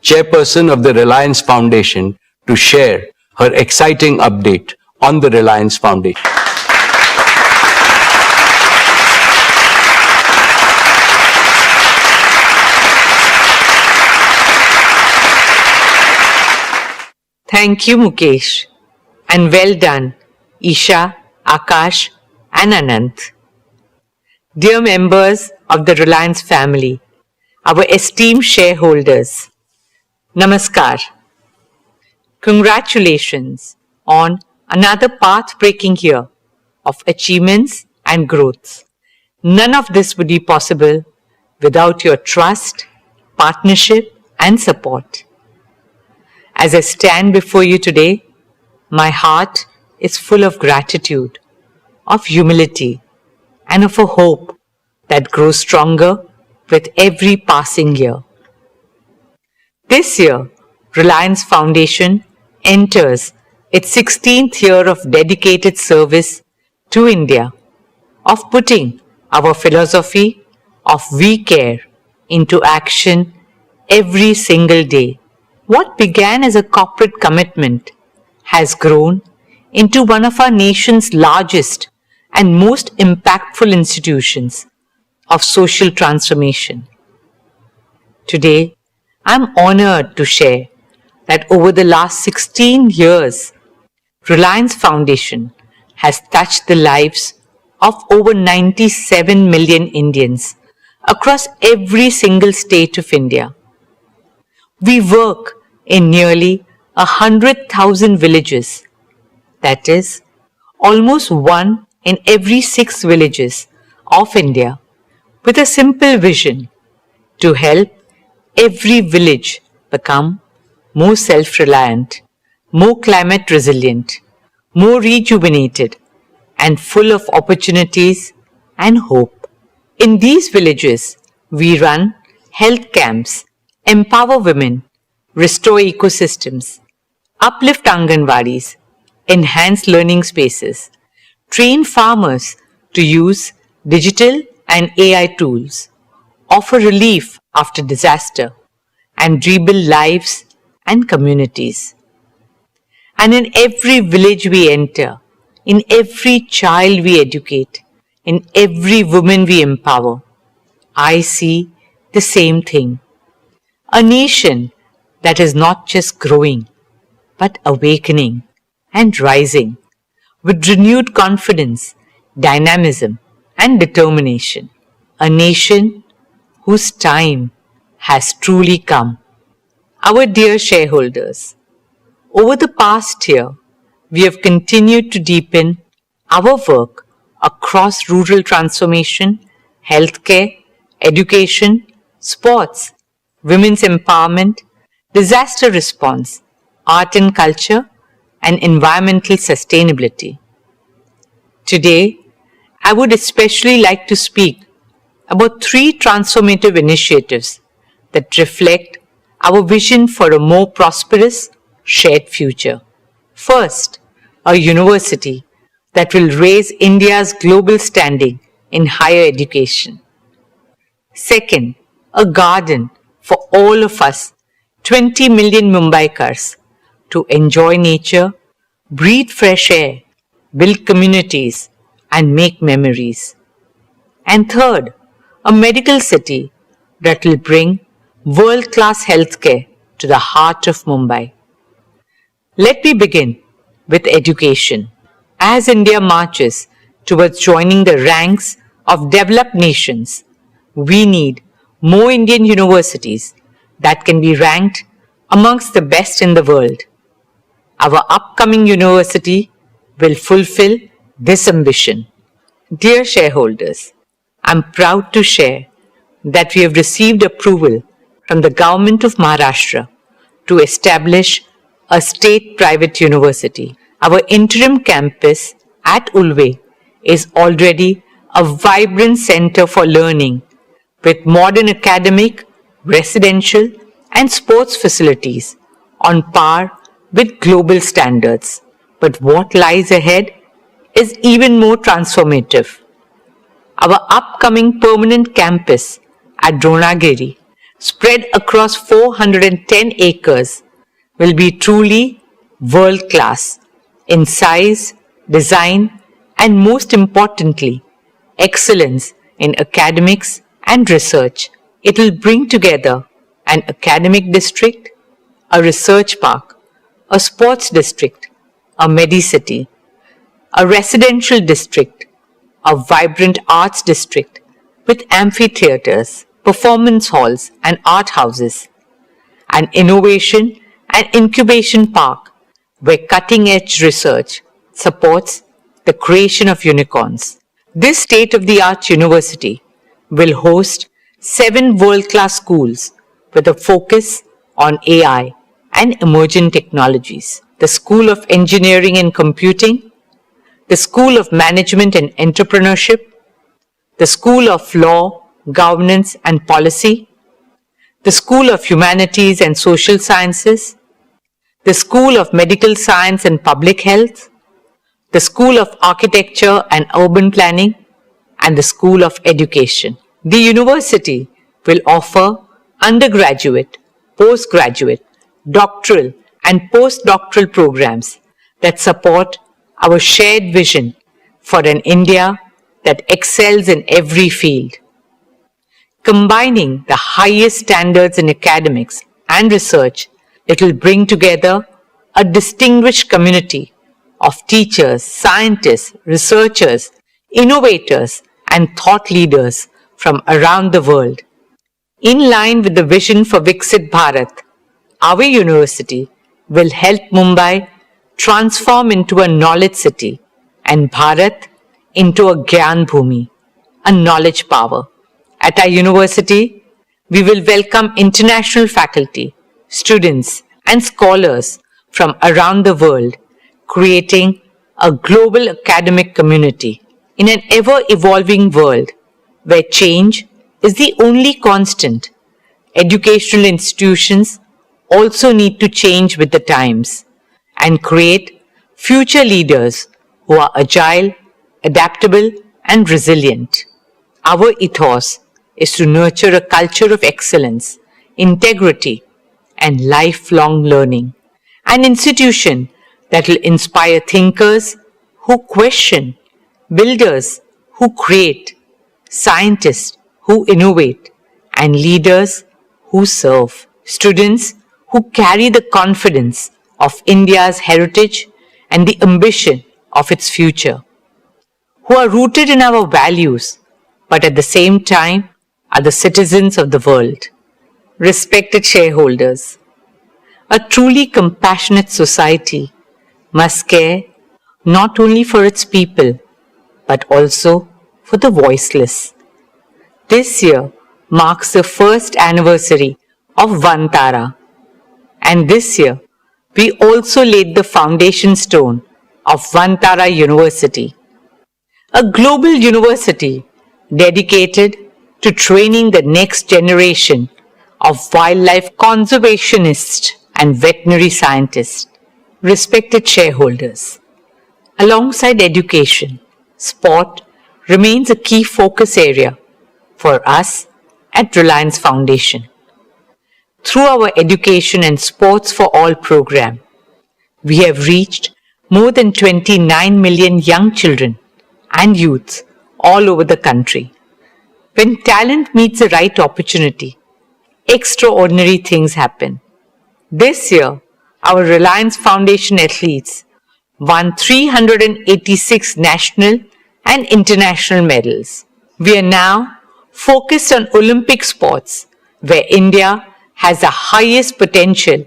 Chairperson of the Reliance Foundation, to share her exciting update on the Reliance Foundation. Thank you, Mukesh. And well done, Isha, Akash, and Anant. Dear members of the Reliance family, our esteemed shareholders, Namaskar. Congratulations on another path-breaking year of achievements and growth. None of this would be possible without your trust, partnership, and support. As I stand before you today, my heart is full of gratitude, of humility, and of a hope that grows stronger with every passing year. This year, Reliance Foundation enters its 16th year of dedicated service to India, of putting our philosophy of we care into action every single day. What began as a corporate commitment has grown into one of our nation's largest and most impactful institutions of social transformation. Today, I'm honored to share that over the last 16 years, Reliance Foundation has touched the lives of over 97 million Indians across every single state of India. We work in nearly 100,000 villages, that is, almost 1 in every 6 villages of India, with a simple vision to help every village become more self-reliant, more climate resilient, more rejuvenated, and full of opportunities and hope. In these villages, we run health camps, empower women, restore ecosystems, uplift Anganwadis, enhance learning spaces, train farmers to use digital and AI tools, offer relief after disaster, and rebuild lives and communities. And in every village we enter, in every child we educate, in every woman we empower, I see the same thing. A nation that is not just growing, but awakening and rising with renewed confidence, dynamism, and determination. A nation whose time has truly come. Our dear shareholders, over the past year, we have continued to deepen our work across rural transformation, healthcare, education, sports, women's empowerment, disaster response, art and culture, and environmental sustainability. Today, I would especially like to speak about 3 transformative initiatives that reflect our vision for a more prosperous, shared future. First, a university that will raise India's global standing in higher education. Second, a garden for all of us, 20 million Mumbaikars, to enjoy nature, breathe fresh air, build communities, and make memories. And third, a medical city that will bring world-class healthcare to the heart of Mumbai. Let me begin with education. As India marches towards joining the ranks of developed nations, we need more Indian universities that can be ranked amongst the best in the world. Our upcoming university will fulfill this ambition. Dear shareholders, I'm proud to share that we have received approval from the Government of Maharashtra to establish a state-private university. Our interim campus at Ulve is already a vibrant center for learning with modern academic, residential, and sports facilities on par with global standards. But what lies ahead is even more transformative. Our upcoming permanent campus at Dronagiri, spread across 410 acres, will be truly world class in size, design, and most importantly, excellence in academics and research. It will bring together an academic district, a research park, a sports district, a medicity, a residential district, a vibrant arts district with amphitheaters, performance halls, and art houses, an innovation and incubation park where cutting-edge research supports the creation of unicorns. This state-of-the-art university will host 7 world-class schools with a focus on AI and emerging technologies. The School of Engineering and Computing, the School of Management and Entrepreneurship, the School of Law, Governance and Policy, the School of Humanities and Social Sciences, the School of Medical Science and Public Health, the School of Architecture and Urban Planning, and the School of Education. The university will offer undergraduate, postgraduate, doctoral, and postdoctoral programs that support our shared vision for an India that excels in every field. Combining the highest standards in academics and research, it will bring together a distinguished community of teachers, scientists, researchers, innovators, and thought leaders from around the world. In line with the vision for Viksit Bharat, our university will help Mumbai transform into a knowledge city and Bharat into a Gyan Bhumi, a knowledge power. At our university, we will welcome international faculty, students, and scholars from around the world, creating a global academic community in an ever-evolving world where change is the only constant. Educational institutions also need to change with the times and create future leaders who are agile, adaptable, and resilient. Our ethos is to nurture a culture of excellence, integrity, and lifelong learning. An institution that will inspire thinkers who question, builders who create, scientists who innovate, and leaders who serve. Students who carry the confidence of India's heritage and the ambition of its future. Who are rooted in our values, but at the same time are the citizens of the world. Respected shareholders, a truly compassionate society must care not only for its people, but also for the voiceless. This year marks the first anniversary of Vantara, and this year we also laid the foundation stone of Vantara University, a global university dedicated to training the next generation of wildlife conservationists and veterinary scientists. Respected shareholders, alongside education, sport remains a key focus area for us at Reliance Foundation. Through our Education and Sports for All program, we have reached more than 29 million young children and youths all over the country. When talent meets the right opportunity, extraordinary things happen. This year, our Reliance Foundation athletes won 386 national and international medals. We are now focused on Olympic sports, where India has the highest potential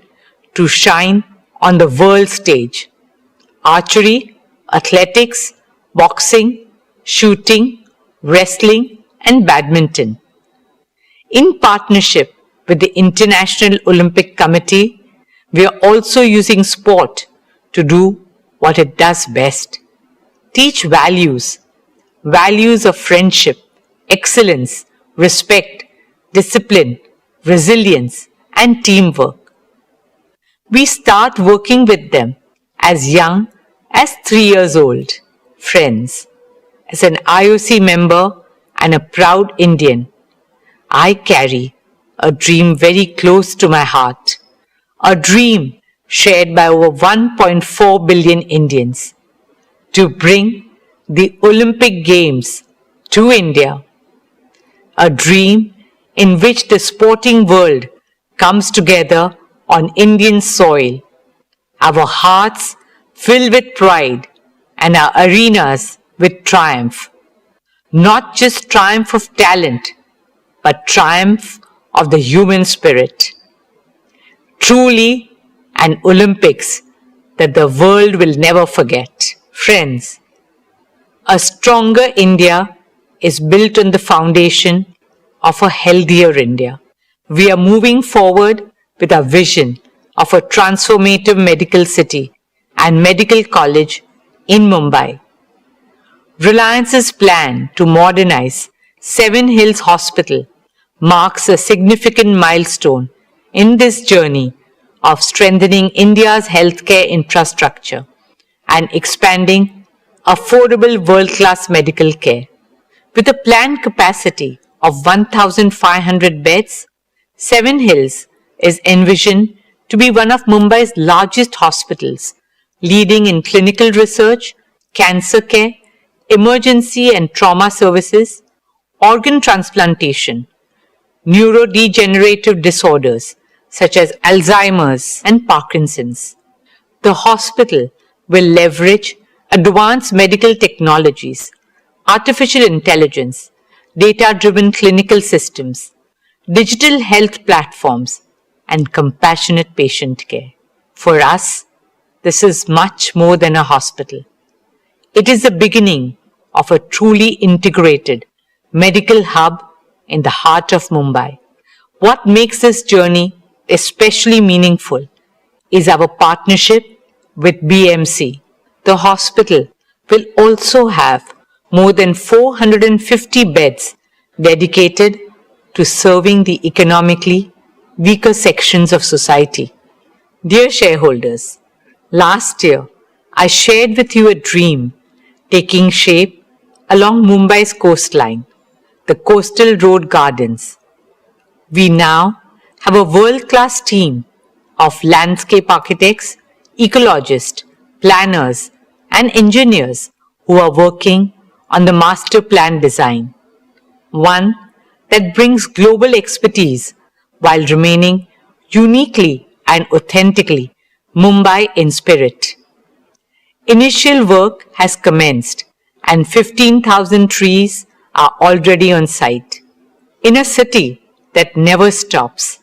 to shine on the world stage. Archery, athletics, boxing, shooting, wrestling, and badminton. In partnership with the International Olympic Committee, we are also using sport to do what it does best. Teach values of friendship, excellence, respect, discipline, resilience, and teamwork. We start working with them as young as 3 years old. Friends, as an IOC member and a proud Indian, I carry a dream very close to my heart. A dream shared by over 1.4 billion Indians, to bring the Olympic Games to India, a dream in which the sporting world comes together on Indian soil, our hearts filled with pride and our arenas with triumph. Not just triumph of talent, but triumph of the human spirit. Truly an Olympics that the world will never forget. Friends, a stronger India is built on the foundation of a healthier India. We are moving forward with our vision of a transformative medical city and medical college in Mumbai. Reliance's plan to modernize Seven Hills Hospital marks a significant milestone in this journey of strengthening India's healthcare infrastructure and expanding affordable world-class medical care. With a planned capacity of 1,500 beds, Seven Hills is envisioned to be one of Mumbai's largest hospitals, leading in clinical research, cancer care, emergency and trauma services, organ transplantation, neurodegenerative disorders such as Alzheimer's and Parkinson's. The hospital will leverage advanced medical technologies, artificial intelligence, data-driven clinical systems, digital health platforms, and compassionate patient care. For us, this is much more than a hospital. It is the beginning of a truly integrated medical hub in the heart of Mumbai. What makes this journey especially meaningful is our partnership with BMC. The hospital will also have more than 450 beds dedicated to serving the economically weaker sections of society. Dear shareholders, last year I shared with you a dream taking shape along Mumbai's coastline, the Coastal Road Gardens. We now have a world-class team of landscape architects, ecologists, planners, and engineers who are working on the master plan design, one that brings global expertise while remaining uniquely and authentically Mumbai in spirit. Initial work has commenced and 15,000 trees are already on site. In a city that never stops,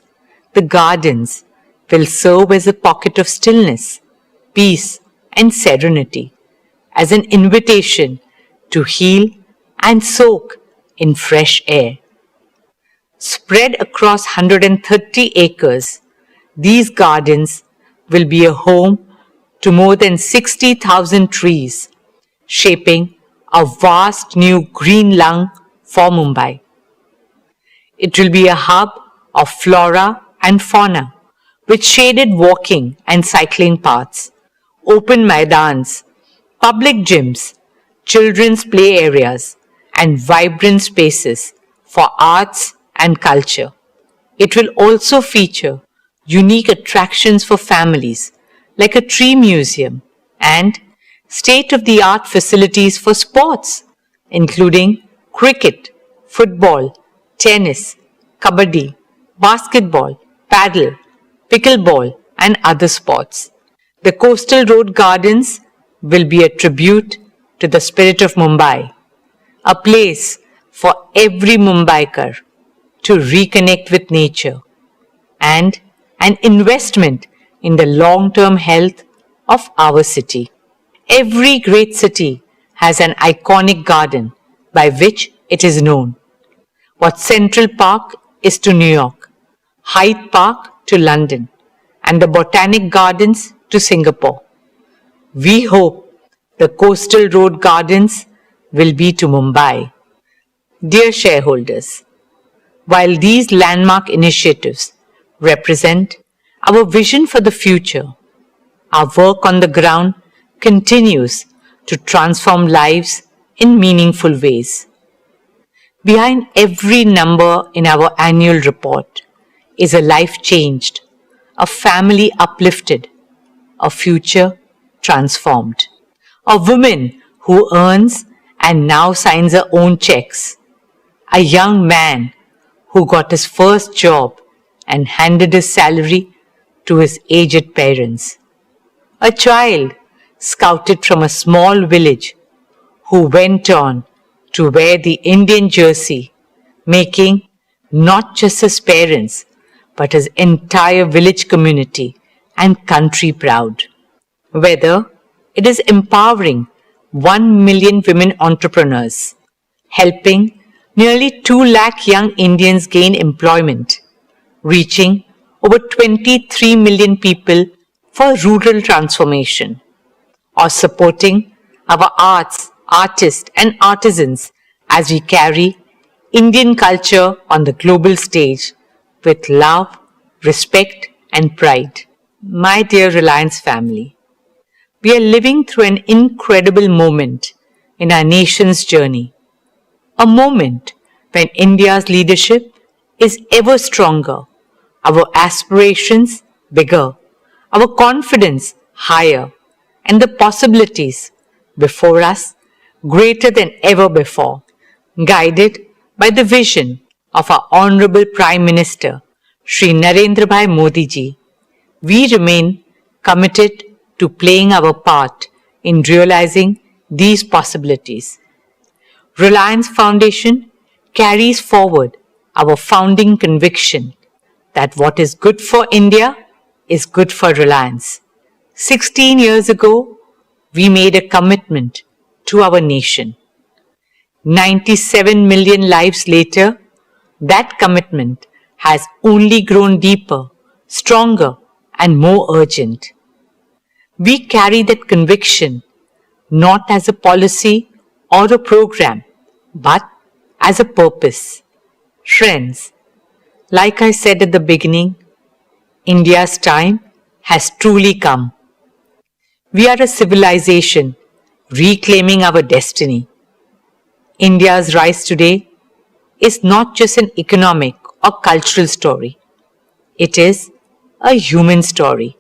the gardens will serve as a pocket of stillness, peace, and serenity, as an invitation to heal and soak in fresh air. Spread across 130 acres, these gardens will be a home to more than 60,000 trees, shaping a vast new green lung for Mumbai. It will be a hub of flora and fauna, with shaded walking and cycling paths, open maidans, public gyms, children's play areas, and vibrant spaces for arts and culture. It will also feature unique attractions for families like a tree museum and state-of-the-art facilities for sports, including cricket, football, tennis, kabaddi, basketball, paddle, pickleball, and other sports. The Coastal Road Gardens will be a tribute to the spirit of Mumbai, a place for every Mumbaikar to reconnect with nature, and an investment in the long-term health of our city. Every great city has an iconic garden by which it is known. What Central Park is to New York, Hyde Park to London, and the Botanic Gardens to Singapore. We hope the Coastal Road Gardens will be to Mumbai. Dear shareholders, while these landmark initiatives represent our vision for the future, our work on the ground continues to transform lives in meaningful ways. Behind every number in our annual report is a life changed, a family uplifted, a future transformed. A woman who earns and now signs her own checks. A young man who got his first job and handed his salary to his aged parents. A child scouted from a small village who went on to wear the Indian jersey, making not just his parents but his entire village community and country proud. Whether it is empowering 1 million women entrepreneurs, helping nearly 2 lakh young Indians gain employment, reaching over 23 million people for rural transformation, or supporting our arts, artists and artisans as we carry Indian culture on the global stage with love, respect and pride. My dear Reliance family, we are living through an incredible moment in our nation's journey. A moment when India's leadership is ever stronger, our aspirations bigger, our confidence higher, and the possibilities before us greater than ever before, guided by the vision of our Honorable Prime Minister, Shri Narendra Bhai Modi ji. We remain committed to playing our part in realizing these possibilities. Reliance Foundation carries forward our founding conviction that what is good for India is good for Reliance. 16 years ago, we made a commitment to our nation. 97 million lives later, that commitment has only grown deeper, stronger, and more urgent. We carry that conviction not as a policy or a program, but as a purpose. Friends, like I said at the beginning, India's time has truly come. We are a civilization reclaiming our destiny. India's rise today is not just an economic or cultural story. It is a human story.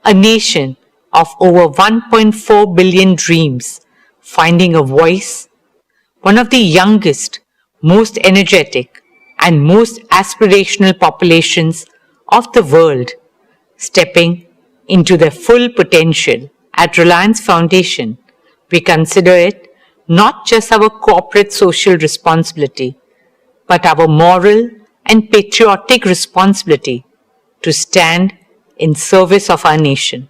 A nation of over 1.4 billion dreams finding a voice, one of the youngest, most energetic, and most aspirational populations of the world, stepping into their full potential. At Reliance Foundation, we consider it not just our corporate social responsibility, but our moral and patriotic responsibility to stand in service of our nation.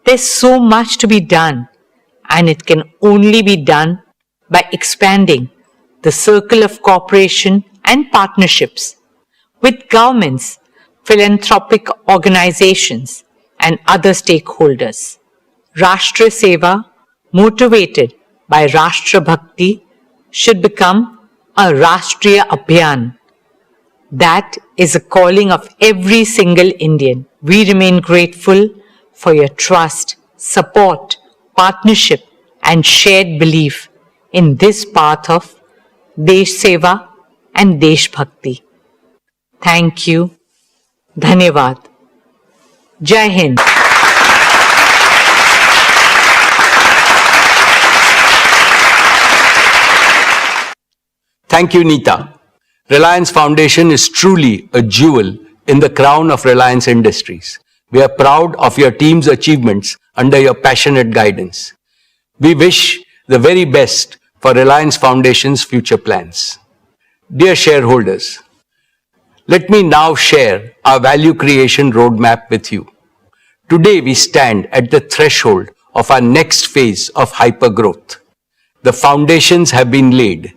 There's so much to be done, and it can only be done by expanding the circle of cooperation and partnerships with governments, philanthropic organizations, and other stakeholders. Rashtra Seva, motivated by Rashtra Bhakti, should become a Rashtriya Abhiyan. That is a calling of every single Indian. We remain grateful for your trust, support, partnership, and shared belief in this path of Desh Seva and Desh Bhakti. Thank you. Dhanyavad. Jai Hind. Thank you, Neeta. Reliance Foundation is truly a jewel in the crown of Reliance Industries. We are proud of your team's achievements under your passionate guidance. We wish the very best for Reliance Foundation's future plans. Dear shareholders, let me now share our value creation roadmap with you. Today we stand at the threshold of our next phase of hypergrowth. The foundations have been laid,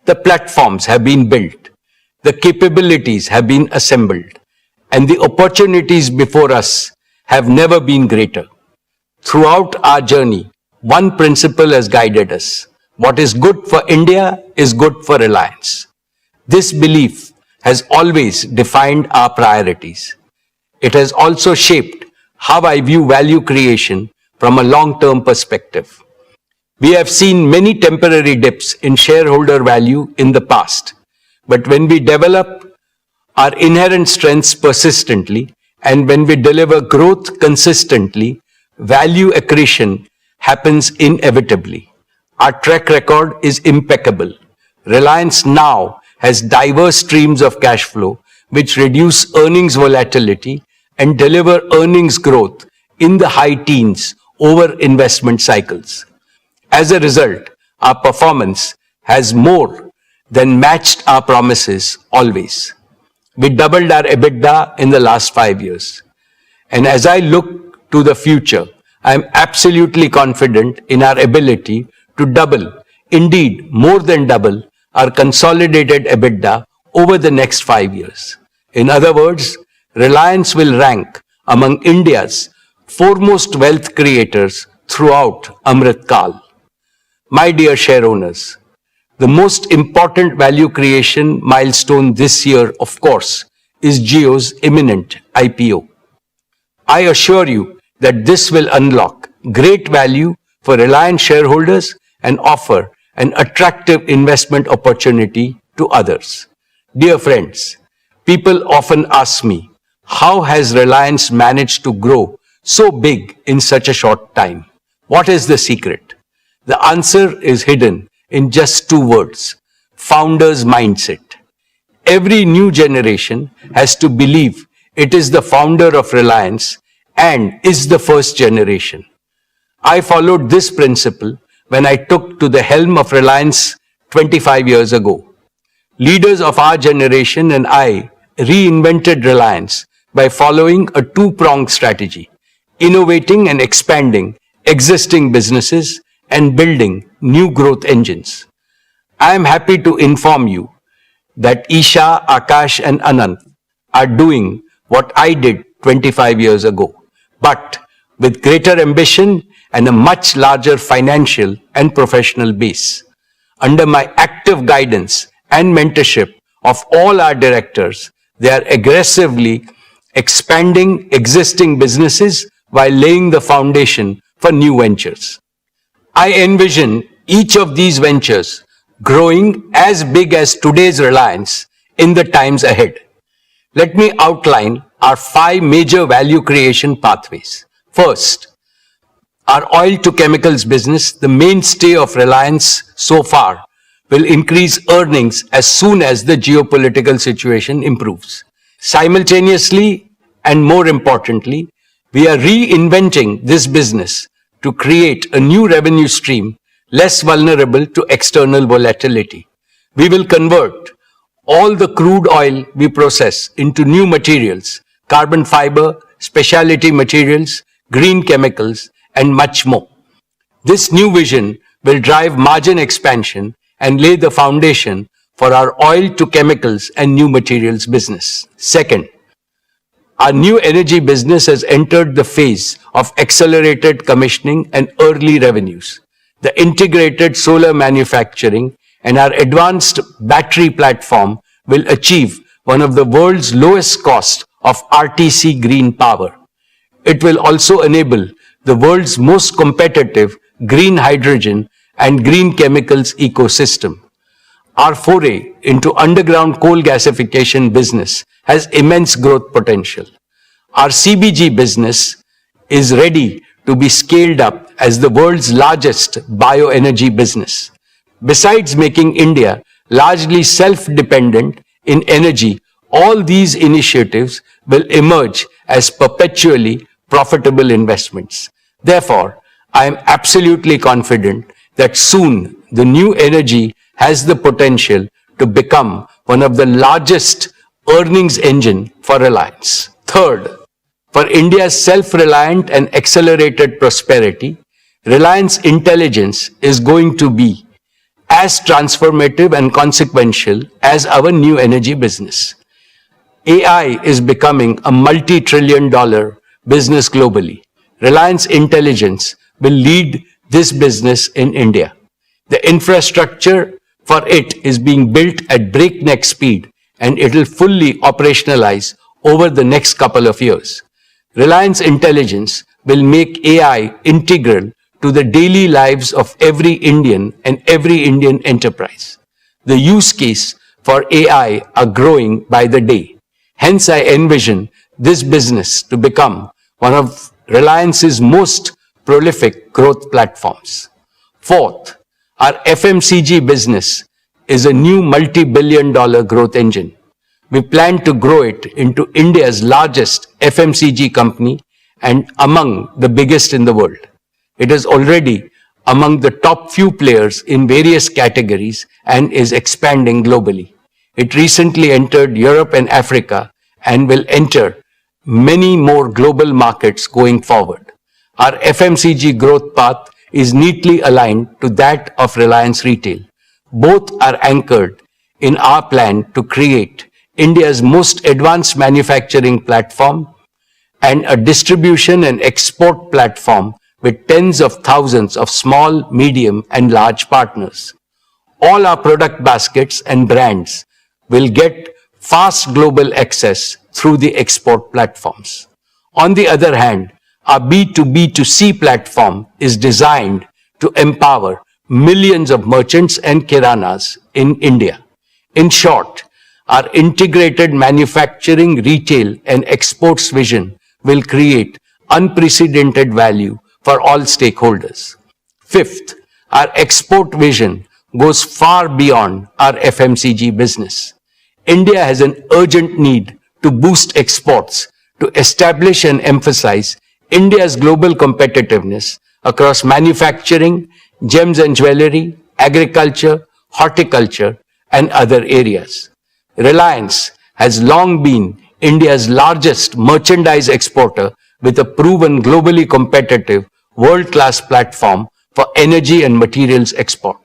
the platforms have been built, the capabilities have been assembled, and the opportunities before us have never been greater. Throughout our journey, one principle has guided us. What is good for India is good for Reliance. This belief has always defined our priorities. It has also shaped how I view value creation from a long-term perspective. We have seen many temporary dips in shareholder value in the past, but when we develop our inherent strengths persistently And when we deliver growth consistently, value accretion happens inevitably. Our track record is impeccable. Reliance now has diverse streams of cash flow which reduce earnings volatility and deliver earnings growth in the high teens over investment cycles. As a result, our performance has more than matched our promises always. We doubled our EBITDA in the last 5 years. And as I look to the future, I am absolutely confident in our ability to double, indeed more than double, our consolidated EBITDA over the next 5 years. In other words, Reliance will rank among India's foremost wealth creators throughout Amrit Kal. My dear shareowners, the most important value creation milestone this year, of course, is Jio's imminent IPO. I assure you that this will unlock great value for Reliance shareholders and offer an attractive investment opportunity to others. Dear friends, people often ask me, how has Reliance managed to grow so big in such a short time? What is the secret? The answer is hidden in just 2 words: founder's mindset. Every new generation has to believe it is the founder of Reliance and is the first generation. I followed this principle when I took to the helm of Reliance 25 years ago. Leaders of our generation and I reinvented Reliance by following a 2-pronged strategy: innovating and expanding existing businesses and building new growth engines. I am happy to inform you that Isha, Akash and Anant are doing what I did 25 years ago, but with greater ambition and a much larger financial and professional base. Under my active guidance and mentorship of all our directors, they are aggressively expanding existing businesses while laying the foundation for new ventures. I envision each of these ventures growing as big as today's Reliance in the times ahead. Let me outline our 5 major value creation pathways. First, our oil to chemicals business, the mainstay of Reliance so far, will increase earnings as soon as the geopolitical situation improves. Simultaneously, and more importantly, we are reinventing this business to create a new revenue stream less vulnerable to external volatility. We will convert all the crude oil we process into new materials, carbon fiber, specialty materials, green chemicals, and much more. This new vision will drive margin expansion and lay the foundation for our oil to chemicals and new materials business. Second, our new energy business has entered the phase of accelerated commissioning and early revenues. The integrated solar manufacturing and our advanced battery platform will achieve one of the world's lowest cost of RTC green power. It will also enable the world's most competitive green hydrogen and green chemicals ecosystem. Our foray into underground coal gasification business has immense growth potential. Our CBG business is ready to be scaled up as the world's largest bioenergy business. Besides making India largely self-dependent in energy, all these initiatives will emerge as perpetually profitable investments. Therefore, I am absolutely confident that soon the new energy has the potential to become one of the largest earnings engine for Reliance. Third, for India's self-reliant and accelerated prosperity, Reliance Intelligence is going to be as transformative and consequential as our new energy business. AI is becoming a multi-trillion-dollar business globally. Reliance Intelligence will lead this business in India. The infrastructure for it is being built at breakneck speed and it will fully operationalize over the next couple of years. Reliance Intelligence will make AI integral to the daily lives of every Indian and every Indian enterprise. The use case for AI are growing by the day. Hence, I envision this business to become one of Reliance's most prolific growth platforms. Fourth, our FMCG business is a new multi-billion-dollar growth engine. We plan to grow it into India's largest FMCG company and among the biggest in the world. It is already among the top few players in various categories and is expanding globally. It recently entered Europe and Africa and will enter many more global markets going forward. Our FMCG growth path is neatly aligned to that of Reliance Retail. Both are anchored in our plan to create India's most advanced manufacturing platform and a distribution and export platform with tens of thousands of small, medium, and large partners. All our product baskets and brands will get fast global access through the export platforms. On the other hand, our B2B2C platform is designed to empower millions of merchants and kiranas in India. In short, our integrated manufacturing, retail, and exports vision will create unprecedented value for all stakeholders. Fifth, our export vision goes far beyond our FMCG business. India has an urgent need to boost exports to establish and emphasize India's global competitiveness across manufacturing, gems and jewelry, agriculture, horticulture, and other areas. Reliance has long been India's largest merchandise exporter with a proven globally competitive world-class platform for energy and materials export.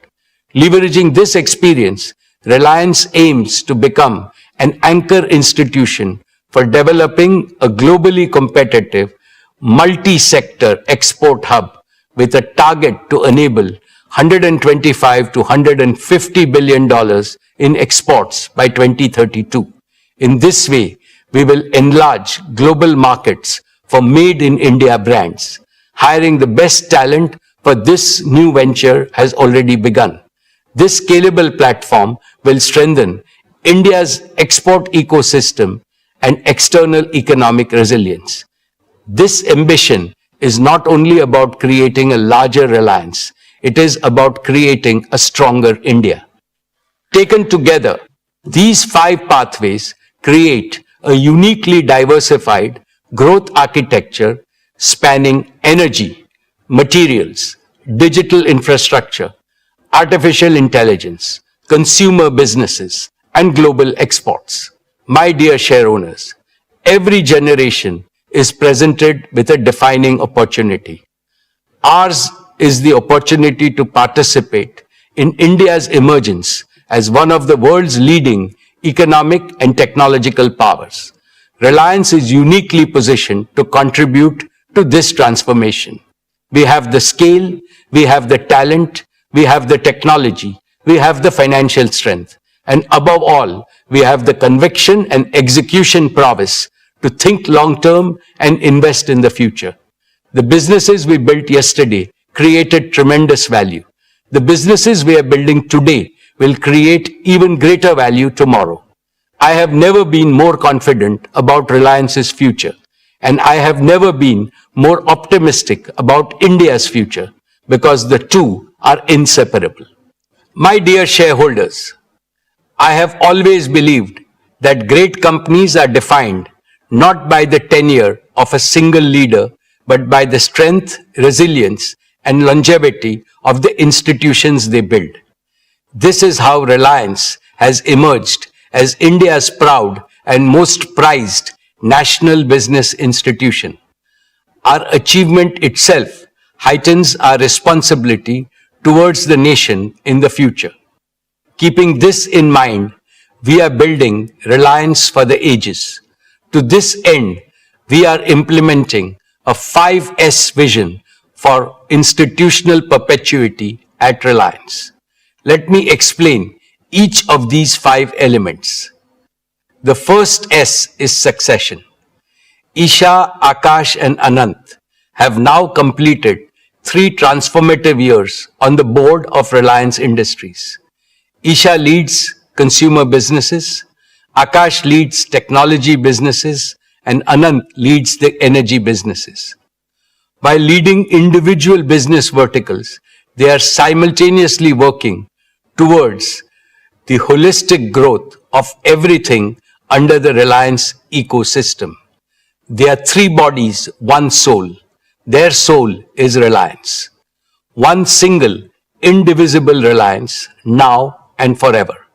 Leveraging this experience, Reliance aims to become an anchor institution for developing a globally competitive multi-sector export hub with a target to enable $125 to $150 billion in exports by 2032. In this way, we will enlarge global markets for Made in India brands. Hiring the best talent for this new venture has already begun. This scalable platform will strengthen India's export ecosystem and external economic resilience. This ambition is not only about creating a larger Reliance, it is about creating a stronger India. Taken together, these 5 pathways create a uniquely diversified growth architecture spanning energy, materials, digital infrastructure, artificial intelligence, consumer businesses, and global exports. My dear shareowners, every generation is presented with a defining opportunity. Ours is the opportunity to participate in India's emergence as one of the world's leading economic and technological powers. Reliance is uniquely positioned to contribute to this transformation. We have the scale, we have the talent, we have the technology, we have the financial strength, and above all, we have the conviction and execution prowess to think long-term and invest in the future. The businesses we built yesterday created tremendous value. The businesses we are building today will create even greater value tomorrow. I have never been more confident about Reliance's future, and I have never been more optimistic about India's future, because the two are inseparable. My dear shareholders, I have always believed that great companies are defined not by the tenure of a single leader, but by the strength, resilience, and longevity of the institutions they build. This is how Reliance has emerged as India's proud and most prized national business institution. Our achievement itself heightens our responsibility towards the nation in the future. Keeping this in mind, we are building Reliance for the ages. To this end, we are implementing a 5S vision for institutional perpetuity at Reliance. Let me explain each of these 5 elements. The first S is succession. Isha, Akash, and Anant have now completed 3 transformative years on the board of Reliance Industries. Isha leads consumer businesses, Akash leads technology businesses, and Anant leads the energy businesses. By leading individual business verticals, they are simultaneously working towards the holistic growth of everything under the Reliance ecosystem. They are three bodies, one soul. Their soul is Reliance. One single, indivisible Reliance, now and forever.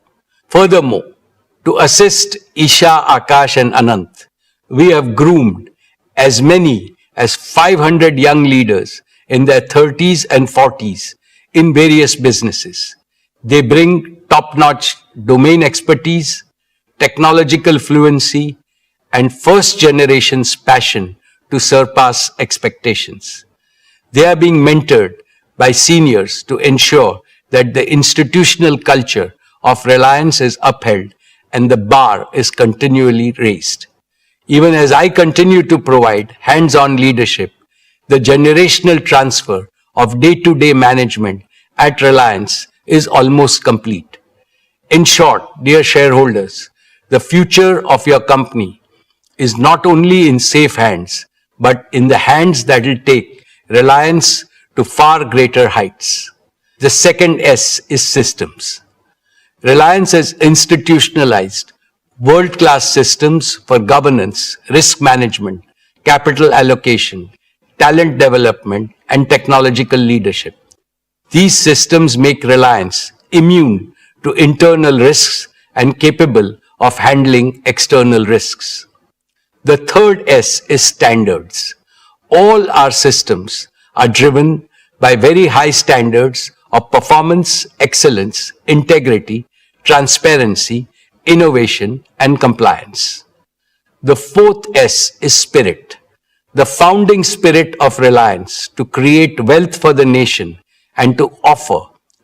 Furthermore, to assist Isha, Akash and Anant, we have groomed as many as 500 young leaders in their 30s and 40s in various businesses. They bring top-notch domain expertise, technological fluency, and first generation's passion to surpass expectations. They are being mentored by seniors to ensure that the institutional culture of Reliance is upheld and the bar is continually raised. Even as I continue to provide hands-on leadership, the generational transfer of day-to-day management at Reliance is almost complete. In short, dear shareholders, the future of your company is not only in safe hands, but in the hands that will take Reliance to far greater heights. The second S is systems. Reliance has institutionalized world-class systems for governance, risk management, capital allocation, talent development, and technological leadership. These systems make Reliance immune to internal risks and capable of handling external risks. The third S is standards. All our systems are driven by very high standards of performance, excellence, integrity, transparency, innovation, and compliance. The fourth S is spirit. The founding spirit of Reliance to create wealth for the nation and to offer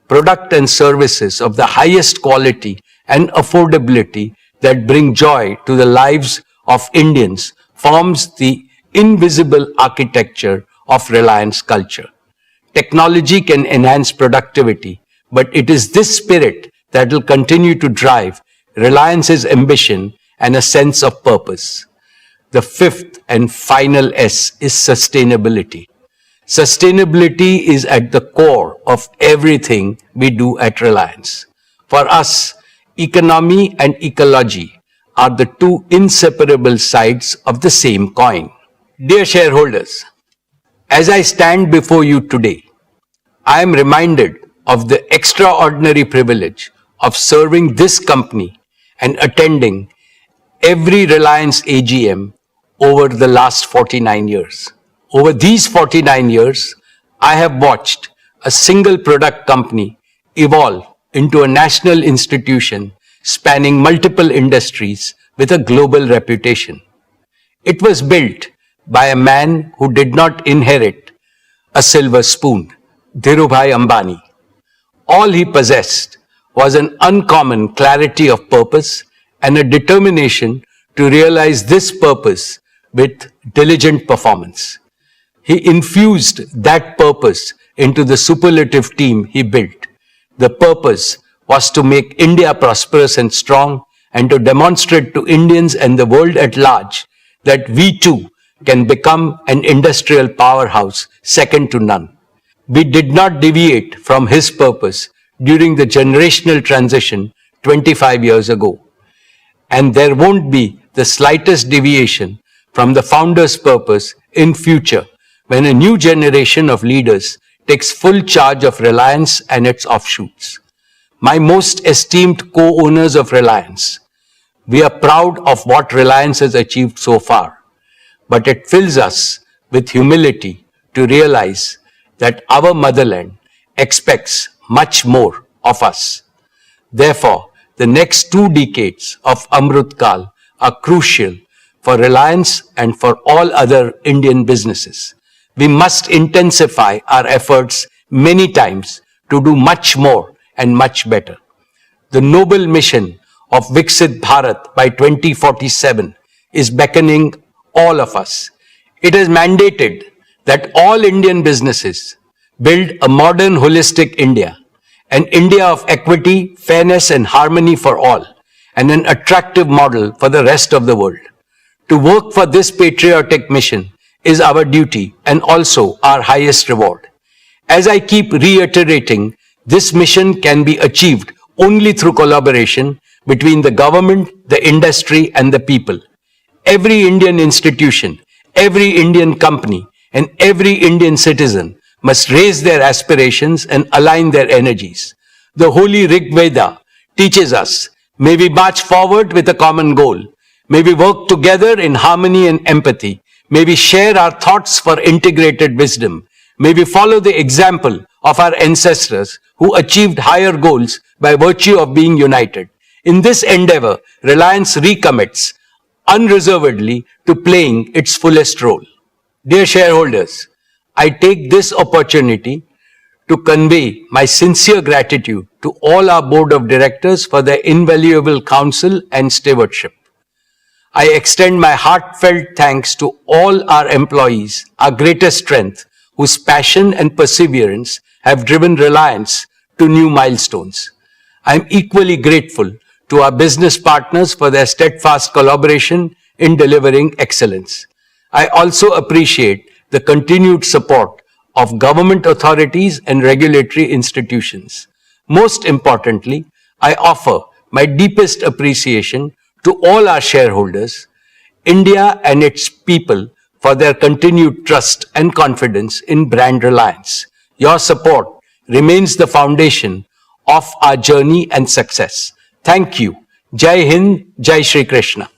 product and services of the highest quality and affordability that bring joy to the lives of Indians forms the invisible architecture of Reliance culture. Technology can enhance productivity, but it is this spirit that will continue to drive Reliance's ambition and a sense of purpose. The fifth and final S is sustainability. Sustainability is at the core of everything we do at Reliance. For us, economy and ecology are the two inseparable sides of the same coin. Dear shareholders, as I stand before you today, I am reminded of the extraordinary privilege of serving this company and attending every Reliance AGM over the last 49 years. Over these 49 years, I have watched a single product company evolve into a national institution spanning multiple industries with a global reputation. It was built by a man who did not inherit a silver spoon, Dhirubhai Ambani. All he possessed was an uncommon clarity of purpose and a determination to realize this purpose with diligent performance. He infused that purpose into the superlative team he built. The purpose was to make India prosperous and strong and to demonstrate to Indians and the world at large that we too can become an industrial powerhouse second to none. We did not deviate from his purpose during the generational transition 25 years ago. And there won't be the slightest deviation from the founder's purpose in future when a new generation of leaders takes full charge of Reliance and its offshoots. My most esteemed co-owners of Reliance, we are proud of what Reliance has achieved so far, but it fills us with humility to realize that our motherland expects much more of us. Therefore, the next 2 decades of Amrut Kal are crucial for Reliance and for all other Indian businesses. We must intensify our efforts many times to do much more and much better. The noble mission of Viksit Bharat by 2047 is beckoning all of us. It is mandated that all Indian businesses build a modern holistic India, an India of equity, fairness and harmony for all, and an attractive model for the rest of the world. To work for this patriotic mission is our duty and also our highest reward. As I keep reiterating, this mission can be achieved only through collaboration between the government, the industry, and the people. Every Indian institution, every Indian company, and every Indian citizen must raise their aspirations and align their energies. The holy Rig Veda teaches us, may we march forward with a common goal. May we work together in harmony and empathy. May we share our thoughts for integrated wisdom. May we follow the example of our ancestors who achieved higher goals by virtue of being united. In this endeavor, Reliance recommits unreservedly to playing its fullest role. Dear shareholders, I take this opportunity to convey my sincere gratitude to all our board of directors for their invaluable counsel and stewardship. I extend my heartfelt thanks to all our employees, our greatest strength, whose passion and perseverance have driven Reliance to new milestones. I am equally grateful to our business partners for their steadfast collaboration in delivering excellence. I also appreciate the continued support of government authorities and regulatory institutions. Most importantly, I offer my deepest appreciation to all our shareholders, India and its people, for their continued trust and confidence in brand Reliance. Your support remains the foundation of our journey and success. Thank you. Jai Hind, Jai Shri Krishna.